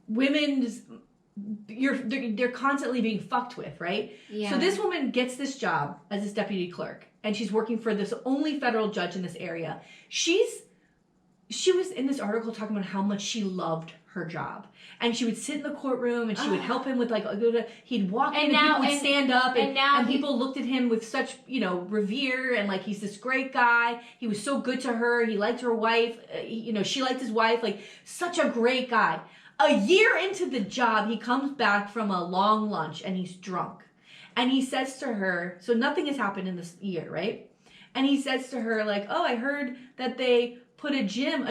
women's. They're constantly being fucked with, right? Yeah. So this woman gets this job as this deputy clerk, and she's working for this only federal judge in this area. She was in this article talking about how much she loved her job, and she would sit in the courtroom and she would help him with, like, he'd walk in and people would stand up, and people looked at him with such, revere, and like, he's this great guy. He was so good to her. He liked her wife. She liked his wife. Like, such a great guy. A year into the job, he comes back from a long lunch and he's drunk. And he says to her, so nothing has happened in this year, right? And he says to her, like, oh, I heard that they put a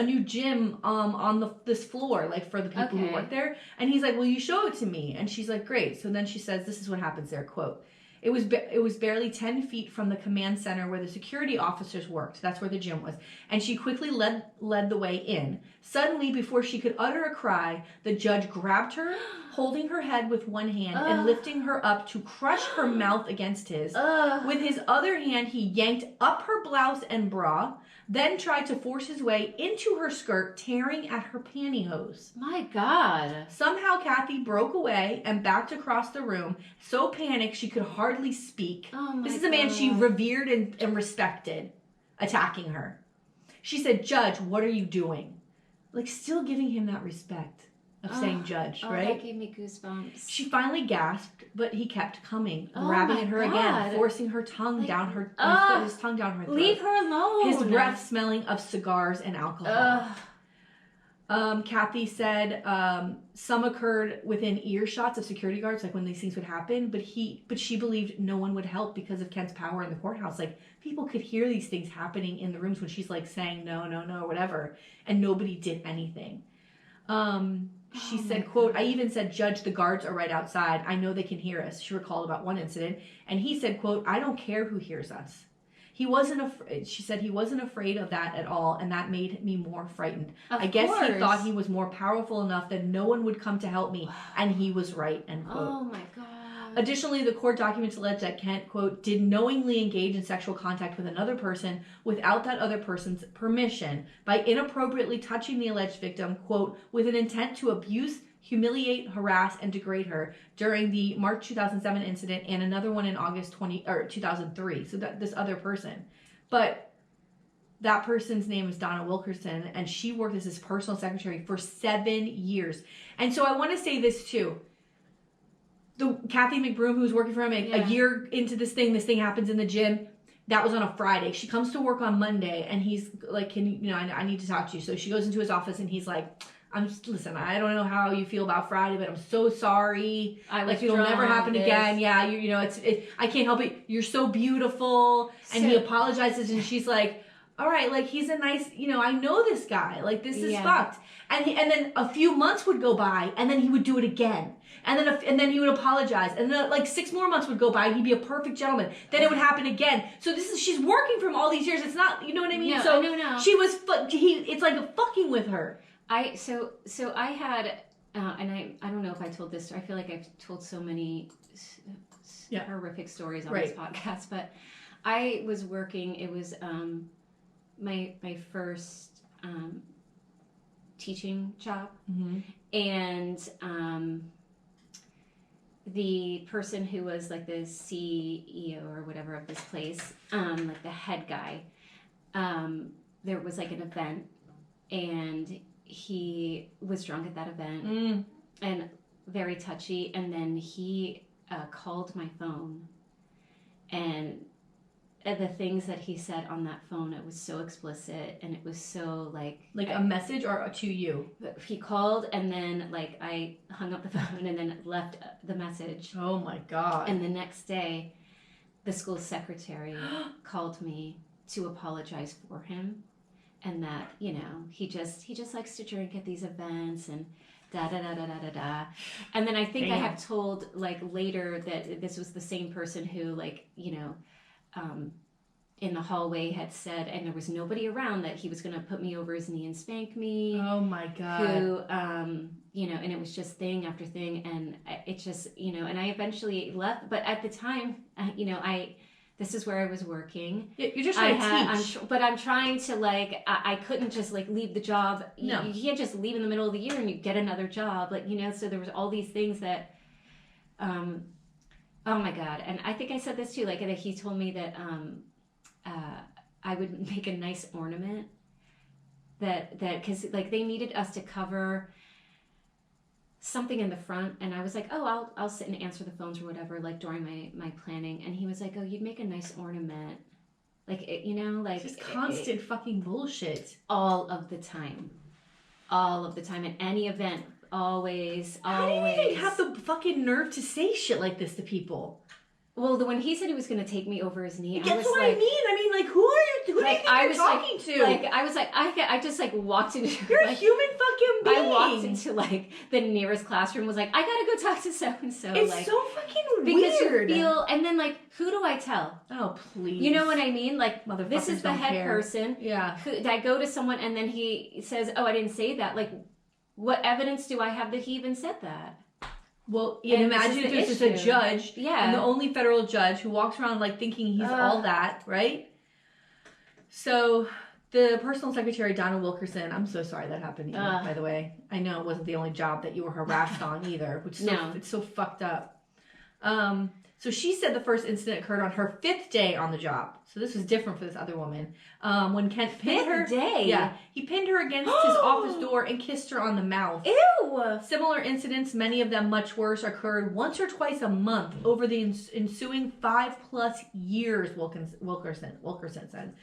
new gym on this floor, like, for the people who work there. And he's like, well, you show it to me. And she's like, great. So then she says, this is what happens there, quote, it was barely 10 feet from the command center where the security officers worked. That's where the gym was. And she quickly led the way in. Suddenly, before she could utter a cry, the judge grabbed her, holding her head with one hand and lifting her up to crush her mouth against his. With his other hand, he yanked up her blouse and bra, then tried to force his way into her skirt, tearing at her pantyhose. My God. Somehow, Kathy broke away and backed across the room, so panicked she could hardly speak. Oh my This is a man she revered and respected, attacking her. She said, Judge, what are you doing? Like, still giving him that respect of saying judge, right? That gave me goosebumps. She finally gasped, but he kept coming, grabbing at her again, forcing her tongue down her, his tongue down her throat. Leave her alone. His breath smelling of cigars and alcohol. Kathy said some occurred within earshots of security guards, like when these things would happen, but she believed no one would help because of Kent's power in the courthouse. Like, people could hear these things happening in the rooms when she's like saying no, no, no, whatever, and nobody did anything. She said, quote, I even said, Judge, the guards are right outside. I know they can hear us. She recalled about one incident. And he said, quote, I don't care who hears us. He wasn't afraid. She said he wasn't afraid of that at all, and that made me more frightened. I guess he thought he was more powerful enough that no one would come to help me, and he was right, end quote. Oh, my God. Additionally, the court documents allege that Kent, quote, did knowingly engage in sexual contact with another person without that other person's permission by inappropriately touching the alleged victim, quote, with an intent to abuse, humiliate, harass, and degrade her during the March 2007 incident and another one in August 2003. So that this other person. But that person's name is Donna Wilkerson, and she worked as his personal secretary for 7 years. And so I want to say this too. The Kathy McBroom, who's working for him a year into this thing happens in the gym. That was on a Friday. She comes to work on Monday, and he's like, I need to talk to you. So she goes into his office, and he's like, listen, I don't know how you feel about Friday, but I'm so sorry. It'll never happen again. Yeah, I can't help it. You're so beautiful. And he apologizes, and she's like, all right, like, he's a nice, I know this guy. Like, this is fucked. And then a few months would go by, and then he would do it again. And then he would apologize. And then, like, 6 more months would go by, and he'd be a perfect gentleman. Then it would happen again. So she's working from all these years. It's not, you know what I mean? No. She was, it's like fucking with her. So I had, and I don't know if I told this story. I feel like I've told so many horrific stories on this podcast, but I was working, it was my first teaching job, and the person who was like the CEO or whatever of this place, like the head guy, there was like an event, and he was drunk at that event and very touchy, and then he called my phone, and the things that he said on that phone, it was so explicit, and it was so like a message or to you. He called, and then like I hung up the phone and then left the message. Oh my God. And the next day the school secretary called me to apologize for him and that, you know, he just likes to drink at these events and da da da da da da da. And then I think I have told like later that this was the same person who, like, you know, in the hallway had said, and there was nobody around, that he was going to put me over his knee and spank me. Oh my God. Who, you know, and it was just thing after thing. And it just, you know, and I eventually left. But at the time, you know, this is where I was working. You're just trying to teach. But I'm trying to, like, I couldn't just, like, leave the job. No. You can't just leave in the middle of the year and you get another job. Like, you know, so there was all these things that, oh my God. And I think I said this too, like, that he told me that, I would make a nice ornament that because like they needed us to cover something in the front, and I was like, oh, I'll sit and answer the phones or whatever, like during my planning, and he was like, oh, you'd make a nice ornament, like it, you know, like just constant fucking bullshit all of the time at any event, always. How do you even have the fucking nerve to say shit like this to people? Well, when he said he was going to take me over his knee, that's what I mean. I mean, like, who are you? Who like, do you think you're talking to? Like, I was like, I just like walked into. You're like, a human fucking being. I walked into like the nearest classroom. Was like, I gotta go talk to so and so. It's like, so fucking because weird. You feel, and then like, who do I tell? Oh please. You know what I mean? Like, this is the head care. person. Yeah. I go to someone and then he says, "Oh, I didn't say that." Like, what evidence do I have that he even said that? Well, imagine if there's just a judge, and the only federal judge who walks around like thinking he's all that, right? So, the personal secretary, Donna Wilkerson, I'm so sorry that happened to you, by the way. I know it wasn't the only job that you were harassed on either, which it's so fucked up. So she said the first incident occurred on her 5th day on the job. So this was different for this other woman. When Kent pinned her. 5th day? Yeah. He pinned her against his office door and kissed her on the mouth. Ew! Similar incidents, many of them much worse, occurred once or twice a month over the ensuing 5+ years, Wilkerson said.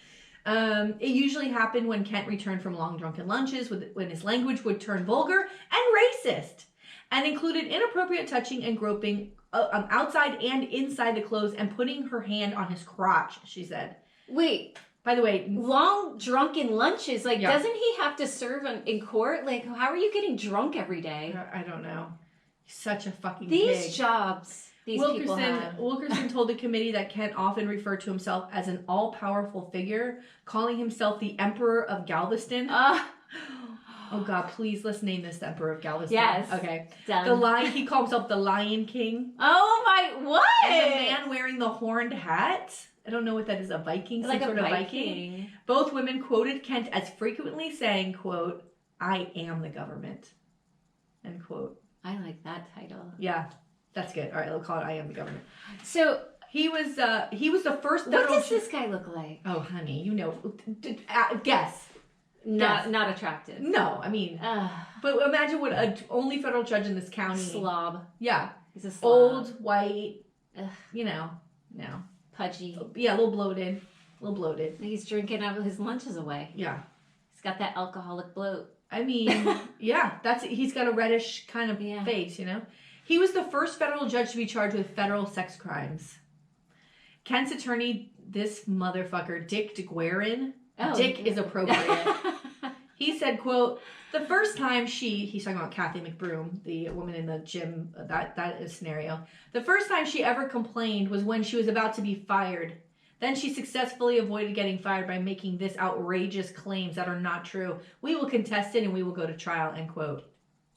It usually happened when Kent returned from long drunken lunches, when his language would turn vulgar and racist, and included inappropriate touching and groping outside and inside the clothes, and putting her hand on his crotch, she said. Wait. By the way, long drunken lunches, like, doesn't he have to serve in court? Like, how are you getting drunk every day? I don't know. He's such a fucking These pig. Jobs people have. Wilkerson told the committee that Kent often referred to himself as an all-powerful figure, calling himself the Emperor of Galveston. Oh God, please, let's name this the Emperor of Galveston. Yes. Okay. Done. He called himself the Lion King. Oh my, what? And the man wearing the horned hat. I don't know what that is, a Viking? Like some a sort of Viking. Both women quoted Kent as frequently saying, quote, "I am the government," end quote. I like that title. Yeah, that's good. All right, we'll call it "I am the government." So he was the first. What does this guy look like? Oh, honey, you know. Guess. Not attractive. No, I mean, but imagine what a only federal judge in this county. Slob. Yeah, he's a slob. Old, white. You know, no. Pudgy. Yeah, a little bloated. He's drinking out of his lunches away. Yeah. He's got that alcoholic bloat. I mean, yeah, he's got a reddish kind of face, you know? He was the first federal judge to be charged with federal sex crimes. Kent's attorney, this motherfucker, Dick DeGuerin. Dick is appropriate. He said, quote, "The first time he's talking about Kathy McBroom, the woman in the gym, that is scenario. The first time she ever complained was when she was about to be fired. Then she successfully avoided getting fired by making this outrageous claims that are not true. We will contest it and we will go to trial," end quote.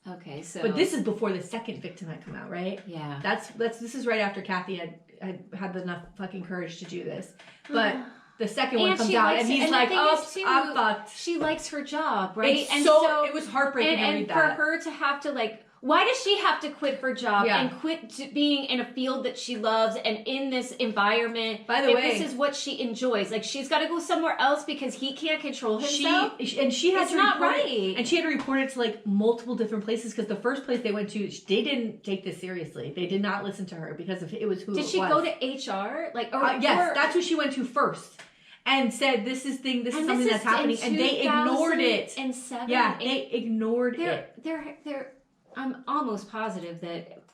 Okay, so. But this is before the second victim had come out, right? Yeah. This is right after Kathy had enough fucking courage to do this. But the second one comes out, and he's like, "Oh, I'm fucked." She likes her job, right? It was heartbreaking to read that. And for her to have to, like, why does she have to quit her job and quit being in a field that she loves and in this environment? By the way, this is what she enjoys. Like, she's got to go somewhere else because he can't control himself. She had it's to not report right. It, and she had to report it to like multiple different places because the first place they went to, they didn't take this seriously. They did not listen to her because it was who. Did she go to HR? Like, yes, that's who she went to first. And said, this is something that's happening, and they ignored it. They ignored it. I'm almost positive that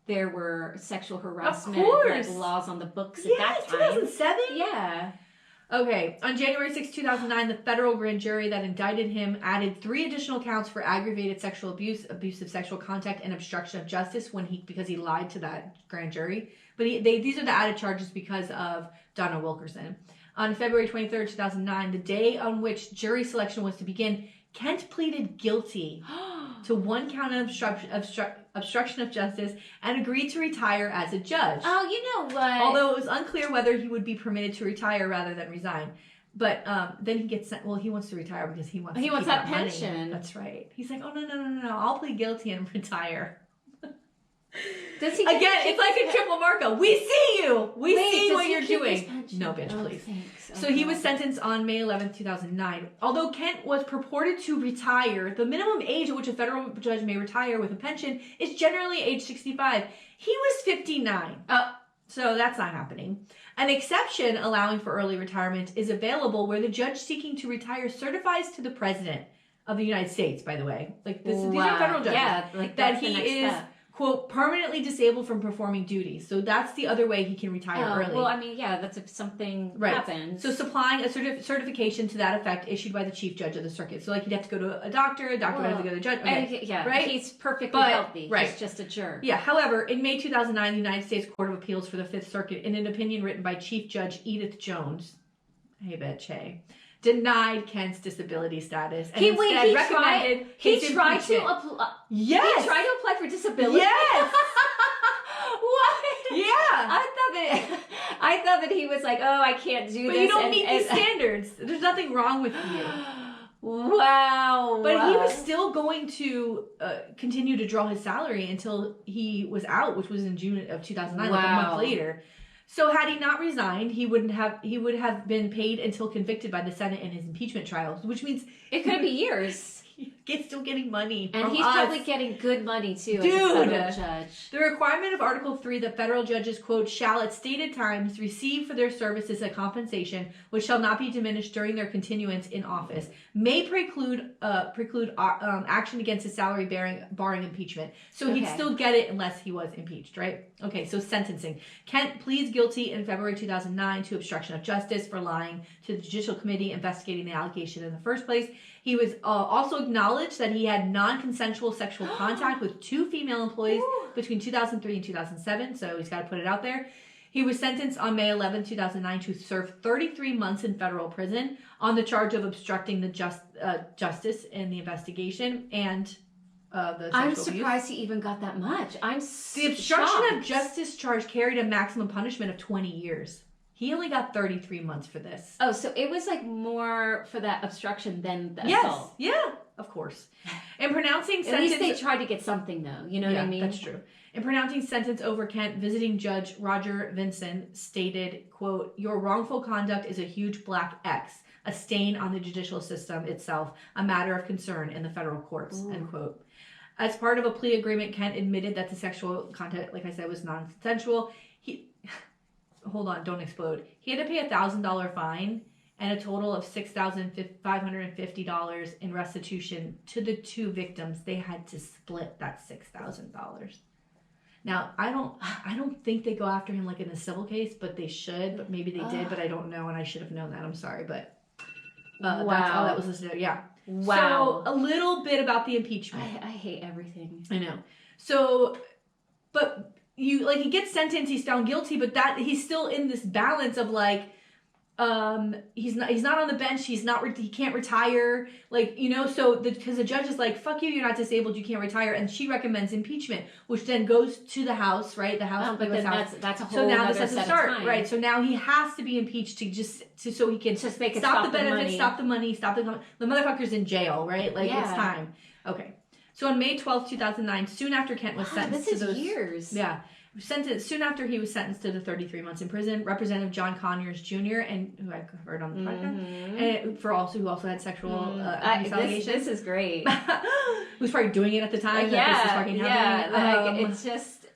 there were sexual harassment laws on the books at that time. 2007. Yeah. Okay, on January 6, 2009, the federal grand jury that indicted him added 3 additional counts for aggravated sexual abuse, abusive sexual contact, and obstruction of justice because he lied to that grand jury. But these are the added charges because of Donna Wilkerson. On February 23, 2009, the day on which jury selection was to begin, Kent pleaded guilty to 1 count of obstruction of justice and agreed to retire as a judge. Oh, you know what? Although it was unclear whether he would be permitted to retire rather than resign. But then he gets sent. Well, he wants to retire because he wants that pension. Money. That's right. He's like, oh no! I'll plead guilty and retire. Does he again? It's like a triple Marco. We see you. We see what you're doing. No, bitch, please. Thanks. So he was sentenced on May 11, 2009. Although Kent was purported to retire, the minimum age at which a federal judge may retire with a pension is generally age 65. He was 59. So that's not happening. An exception allowing for early retirement is available where the judge seeking to retire certifies to the president of the United States, by the way. Like these are federal judges. Yeah, like that he is... quote, permanently disabled from performing duties. So that's the other way he can retire early. Well, I mean, yeah, that's if something happens. So supplying a certification to that effect issued by the chief judge of the circuit. So like he'd have to go to a doctor would have to go to a judge. Okay. Right? He's perfectly healthy. Right. He's just a jerk. Yeah. However, in May 2009, the United States Court of Appeals for the Fifth Circuit, in an opinion written by Chief Judge Edith Jones, hey bitch, hey, denied Kent's disability status and instead recommended his tried to impeachment. apply. Yes. He tried to apply for disability. Yes. What? Yeah. I thought that he was like, oh, I can't do but this. But you don't meet these standards. There's nothing wrong with you. Wow. But he was still going to continue to draw his salary until he was out, which was in June of 2009, like a month later. So had he not resigned, he would have been paid until convicted by the Senate in his impeachment trials, which means it could be years. He's still getting money, and he's probably getting good money too. Dude, as a federal judge. The requirement of Article 3 that federal judges, quote, shall at stated times receive for their services a compensation which shall not be diminished during their continuance in office, may preclude action against his salary barring impeachment. So he'd still get it unless he was impeached, right? Okay, so sentencing. Kent pleads guilty in February 2009 to obstruction of justice for lying to the Judicial Committee investigating the allegation in the first place. He was also acknowledged that he had non-consensual sexual contact with 2 female employees between 2003 and 2007, so he's got to put it out there. He was sentenced on May 11, 2009 to serve 33 months in federal prison on the charge of obstructing the justice in the investigation and the sexual I'm abuse. surprised he even got that much. The obstruction of justice charge carried a maximum punishment of 20 years. He only got 33 months for this. Oh, so it was like more for that obstruction than the assault. Yeah, of course. In pronouncing sentence... At least they tried to get something, though. You know what I mean? That's true. In pronouncing sentence over Kent, visiting Judge Roger Vinson stated, quote, your wrongful conduct is a huge black X, a stain on the judicial system itself, a matter of concern in the federal courts, end quote. As part of a plea agreement, Kent admitted that the sexual contact, like I said, was non-consensual. Hold on, don't explode. He had to pay a $1,000 fine and a total of $6,550 in restitution to the 2 victims. They had to split that $6,000. Now, I don't think they go after him like in a civil case, but they should. But maybe they did, but I don't know, and I should have known that. I'm sorry, but that's all that was listed. Yeah. Wow. So a little bit about the impeachment. I hate everything. I know. So, but. He gets sentenced, he's found guilty, but that he's still in this balance of like, he's not on the bench, he can't retire, so because the judge is like, fuck you, you're not disabled, you can't retire, and she recommends impeachment, which then goes to the House, right? The House, but then House. That's a whole. So now this has to start, time. right? So now he has to be impeached so he can just make it stop the benefits, stop the money, stop the motherfucker's in jail, right? Like it's time. Okay. So on May 12th, 2009, soon after Kent was sentenced to those years. Yeah. Soon after he was sentenced to the 33 months in prison, Representative John Conyers Jr., and who I heard on the podcast, and who also had sexual abuse allegations. This is great. Who's probably doing it at the time.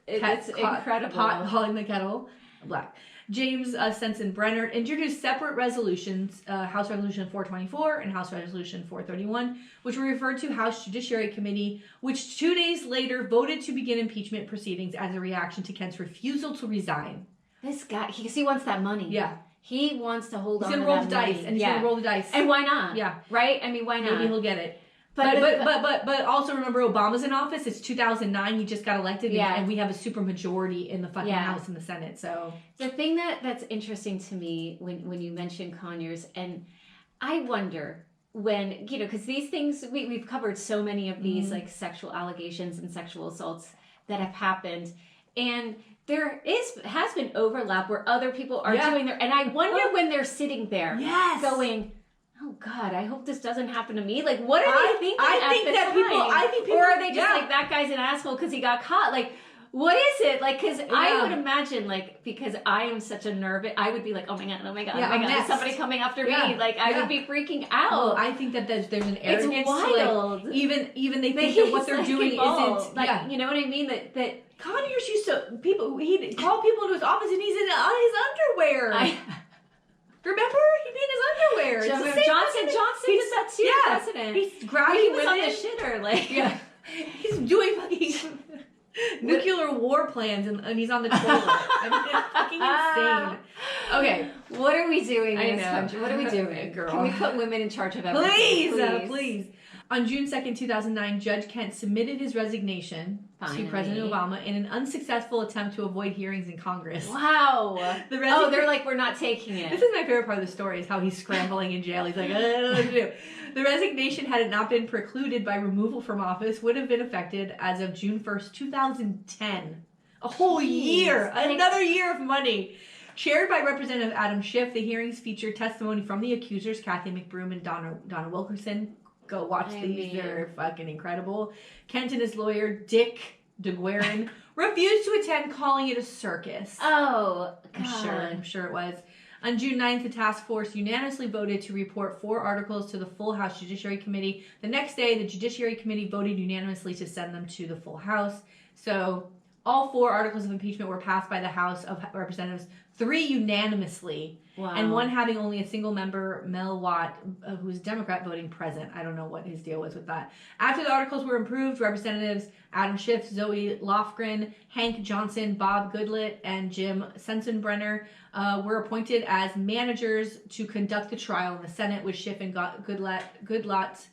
It's incredible. Pot calling the kettle black. James Sensenbrenner introduced separate resolutions, House Resolution 424 and House Resolution 431, which were referred to House Judiciary Committee, which 2 days later voted to begin impeachment proceedings as a reaction to Kent's refusal to resign. This guy, he wants that money. Yeah. He wants to hold on to He's gonna roll that the dice, money. and he's gonna roll the dice. And why not? Yeah. Right? I mean, why not? Maybe he'll get it. But also remember, Obama's in office. It's 2009. He just got elected, and we have a super majority in the fucking House and the Senate. So the thing that's interesting to me when you mention Conyers, and I wonder when because these things we've covered so many of these like sexual allegations and sexual assaults that have happened, and there has been overlap where other people are doing their, and I wonder when they're sitting there going, oh God, I hope this doesn't happen to me. Like, what are they thinking I think people, or are they just like, that guy's an asshole because he got caught? Like, what is it? Like, because I would imagine, like, because I am such a nervous, I would be like, oh my God, is somebody coming after me? Like, I would be freaking out. Well, I think that there's an arrogance. It's wild. To, like, even they think that what they're doing isn't, like, you know what I mean? That Conyers used to, he'd call people into his office and he's on his underwear. Remember? He'd be in his underwear. Johnson did that too, the president. He's grabbing women. On the shitter, like. Yeah. He's doing fucking nuclear war plans and he's on the toilet. I mean, it's fucking insane. Okay. What are we doing in this country? What are we doing? Girl. Can we put women in charge of everything? Please. On June 2nd, 2009, Judge Kent submitted his resignation to President Obama in an unsuccessful attempt to avoid hearings in Congress. Wow. They're like, we're not taking it. This is my favorite part of the story, is how he's scrambling in jail. He's like, I don't know what to do. The resignation, had it not been precluded by removal from office, would have been effected as of June 1st, 2010. A whole year. Another year of money. Chaired by Representative Adam Schiff, the hearings featured testimony from the accusers, Kathy McBroom and Donna Wilkerson. Go watch these. They're fucking incredible. Kent and his lawyer, Dick DeGuerin, refused to attend, calling it a circus. Oh, God. I'm sure it was. On June 9th, the task force unanimously voted to report 4 articles to the full House Judiciary Committee. The next day, the Judiciary Committee voted unanimously to send them to the full House. So all 4 articles of impeachment were passed by the House of Representatives, 3 unanimously. Wow. And 1 having only a single member, Mel Watt, who was a Democrat, voting present. I don't know what his deal was with that. After the articles were approved, Representatives Adam Schiff, Zoe Lofgren, Hank Johnson, Bob Goodlatte, and Jim Sensenbrenner were appointed as managers to conduct the trial in the Senate, with Schiff and Goodlatte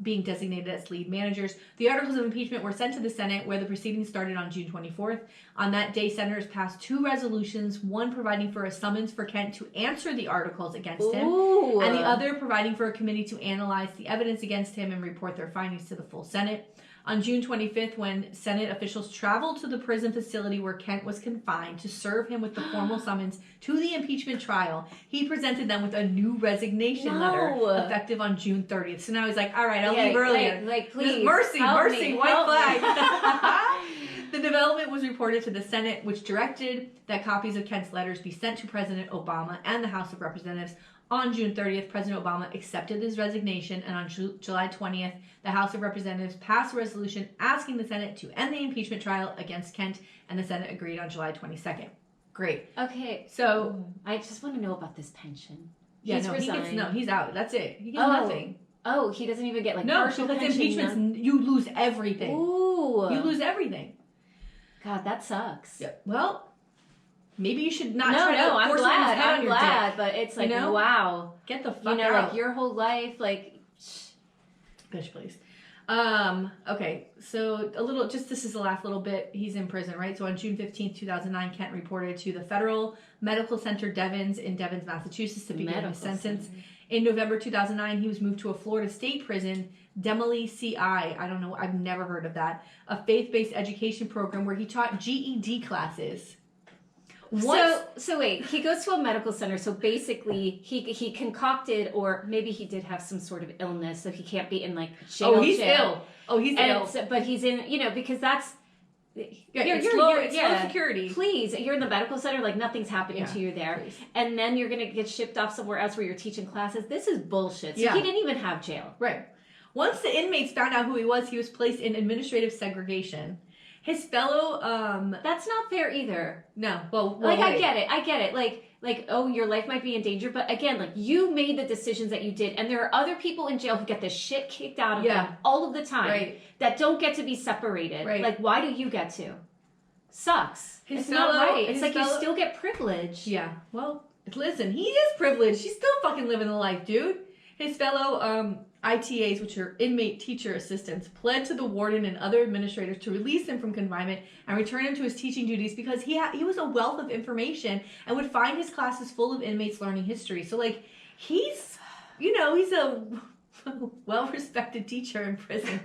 being designated as lead managers. The articles of impeachment were sent to the Senate, where the proceedings started on June 24th. On that day, senators passed 2 resolutions, one providing for a summons for Kent to answer the articles against him, and the other providing for a committee to analyze the evidence against him and report their findings to the full Senate. On June 25th, when Senate officials traveled to the prison facility where Kent was confined to serve him with the formal summons to the impeachment trial, he presented them with a new resignation letter effective on June 30th. So now he's like, all right, I'll leave earlier. Like, please, mercy, white flag. Me. The development was reported to the Senate, which directed that copies of Kent's letters be sent to President Obama and the House of Representatives. On June 30th, President Obama accepted his resignation, and on July 20th, the House of Representatives passed a resolution asking the Senate to end the impeachment trial against Kent, and the Senate agreed on July 22nd. Great. Okay. So I just want to know about this pension. Yeah, he's out. That's it. He gets nothing. Oh, he doesn't even get partial pension. Because impeachment, you lose everything. Ooh. You lose everything. God, that sucks. Yeah. Well, maybe you should not try to force I'm glad, but it's like, wow. Get the fuck out. like your whole life, like... Bitch, please. Okay, so this is the last little bit. He's in prison, right? So on June 15th, 2009, Kent reported to the Federal Medical Center Devens in Devens, Massachusetts to begin his sentence. In November 2009, he was moved to a Florida state prison, Demily CI. I don't know. I've never heard of that. A faith-based education program where he taught GED classes. So wait, he goes to a medical center. So basically, he concocted, or maybe he did have some sort of illness, so he can't be in like jail. Oh, he's ill. So, but he's in, because that's it's low security. Please, you're in the medical center, like nothing's happening to you there, please. And then you're gonna get shipped off somewhere else where you're teaching classes. This is bullshit. So he didn't even have jail. Right. Once the inmates found out who he was placed in administrative segregation. His fellow, That's not fair either. No. Well, I get it. Like, oh, your life might be in danger, but again, like, you made the decisions that you did, and there are other people in jail who get the shit kicked out of them all of the time that don't get to be separated. Right. Like, why do you get to? Sucks. It's not right. It's like you still get privilege. Yeah. Well, listen, he is privileged. He's still fucking living the life, dude. His fellow ITAs, which are inmate teacher assistants, pled to the warden and other administrators to release him from confinement and return him to his teaching duties because he was a wealth of information and would find his classes full of inmates learning history. So, like, he's a well-respected teacher in prison.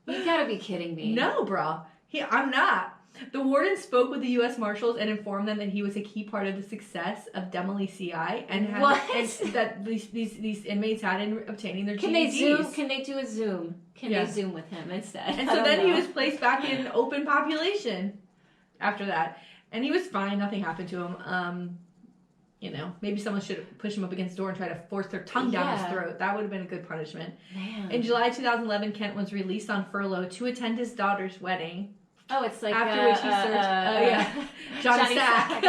You gotta be kidding me. No, bro. I'm not. The warden spoke with the U.S. Marshals and informed them that he was a key part of the success of Demily CI and that these inmates had in obtaining their GEDs. Can they do a Zoom? They Zoom with him instead? And so then he was placed back in open population after that. And he was fine. Nothing happened to him. Maybe someone should push him up against the door and try to force their tongue down his throat. That would have been a good punishment. Man. In July 2011, Kent was released on furlough to attend his daughter's wedding. Oh, it's like after which he served Johnny Sack.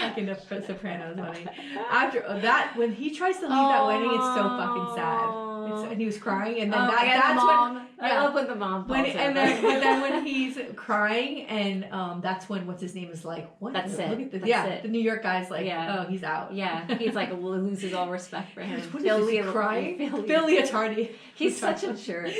Like in the Sopranos wedding. After that, when he tries to leave that wedding, it's so fucking sad. And he was crying, and then that's when I love when the mom falls over. But then when he's crying, and that's when what's his name is like, what? That's it. Look at this. That's it. The New York guy's like, oh, he's out. Yeah, he's like loses all respect for him. What is this, crying? Bill Leotardi. He's such a jerk.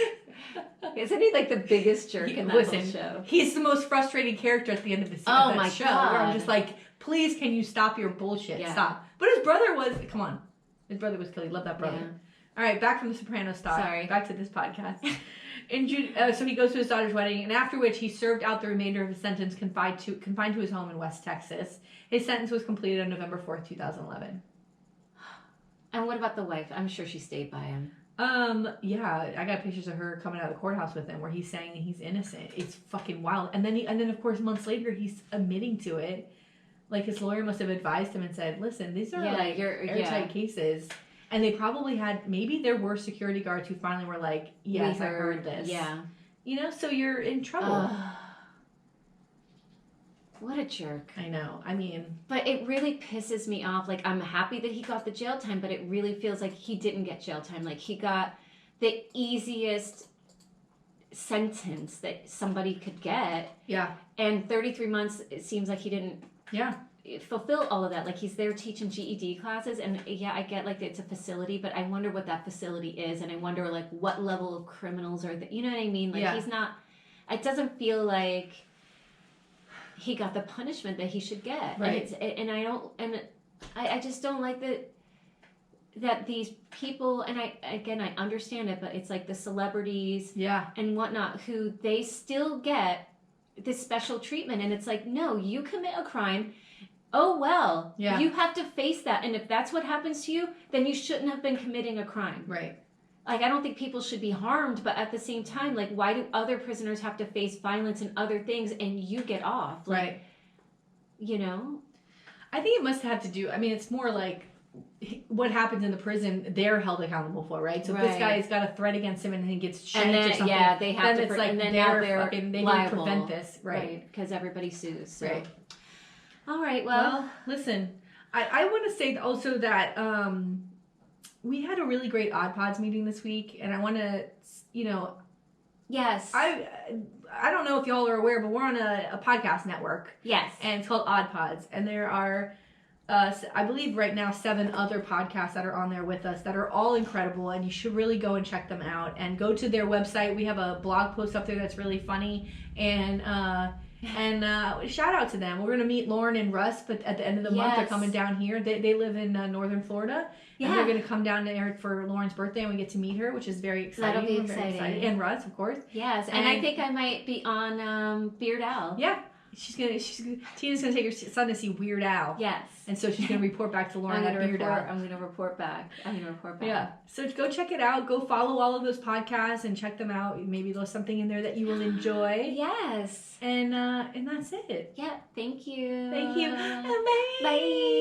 Isn't he like the biggest jerk in that whole show? He's the most frustrating character at the end of the show. Where I'm just like, please, can you stop your bullshit? Yeah. Stop. But his brother was, come on. His brother was killed. He loved that brother. Yeah. All right, back from the Sopranos stuff. Sorry. Back to this podcast. So he goes to his daughter's wedding, and after which he served out the remainder of his sentence confined to his home in West Texas. His sentence was completed on November 4th, 2011. And what about the wife? I'm sure she stayed by him. Yeah, I got pictures of her coming out of the courthouse with him where he's saying he's innocent. It's fucking wild. And then of course months later he's admitting to it. Like his lawyer must have advised him and said, "Listen, these are airtight cases." And they probably maybe there were security guards who finally were like, "Yes, I heard this." Yeah. So you're in trouble. What a jerk. I know. I mean... But it really pisses me off. Like, I'm happy that he got the jail time, but it really feels like he didn't get jail time. Like, he got the easiest sentence that somebody could get. Yeah. And 33 months, it seems like he didn't fulfill all of that. Like, he's there teaching GED classes, and I get, like, it's a facility, but I wonder what that facility is, and I wonder, like, what level of criminals are there. You know what I mean? Like, he's not... It doesn't feel like... he got the punishment that he should get. Right. And I just don't like that these people, and I understand it, but it's like the celebrities and whatnot who they still get this special treatment. And it's like, no, you commit a crime. Oh, well, you have to face that. And if that's what happens to you, then you shouldn't have been committing a crime. Right. Like, I don't think people should be harmed, but at the same time, like, why do other prisoners have to face violence and other things and you get off? Like, right. You know? I think it must have to do, I mean, it's more like what happens in the prison, they're held accountable for, right? So if this guy's got a threat against him and he gets shanked or something, they have then to, it's like, and then they're they need to prevent this. Right. Because everybody sues. So. Right. All right, well. Listen, I want to say also that, we had a really great Odd Pods meeting this week, and I want to, Yes. I don't know if y'all are aware, but we're on a podcast network. Yes. And it's called Odd Pods, and there are, I believe right now, 7 other podcasts that are on there with us that are all incredible, and you should really go and check them out. And go to their website. We have a blog post up there that's really funny, and shout out to them. We're going to meet Lauren and Russ, but at the end of the month, they're coming down here. They live in northern Florida. Yeah. And they're going to come down there for Lauren's birthday, and we get to meet her, which is very exciting. That'll be exciting. And Russ, of course. Yes, and I think I might be on Beard Al. Yeah. Tina's gonna take her son to see Weird Al. Yes. And so she's gonna report back to Lauren at Weird Al. I'm gonna report back. Yeah. So go check it out. Go follow all of those podcasts and check them out. Maybe there's something in there that you will enjoy. Yes. And that's it. Yeah. Thank you. Thank you. Bye. Bye.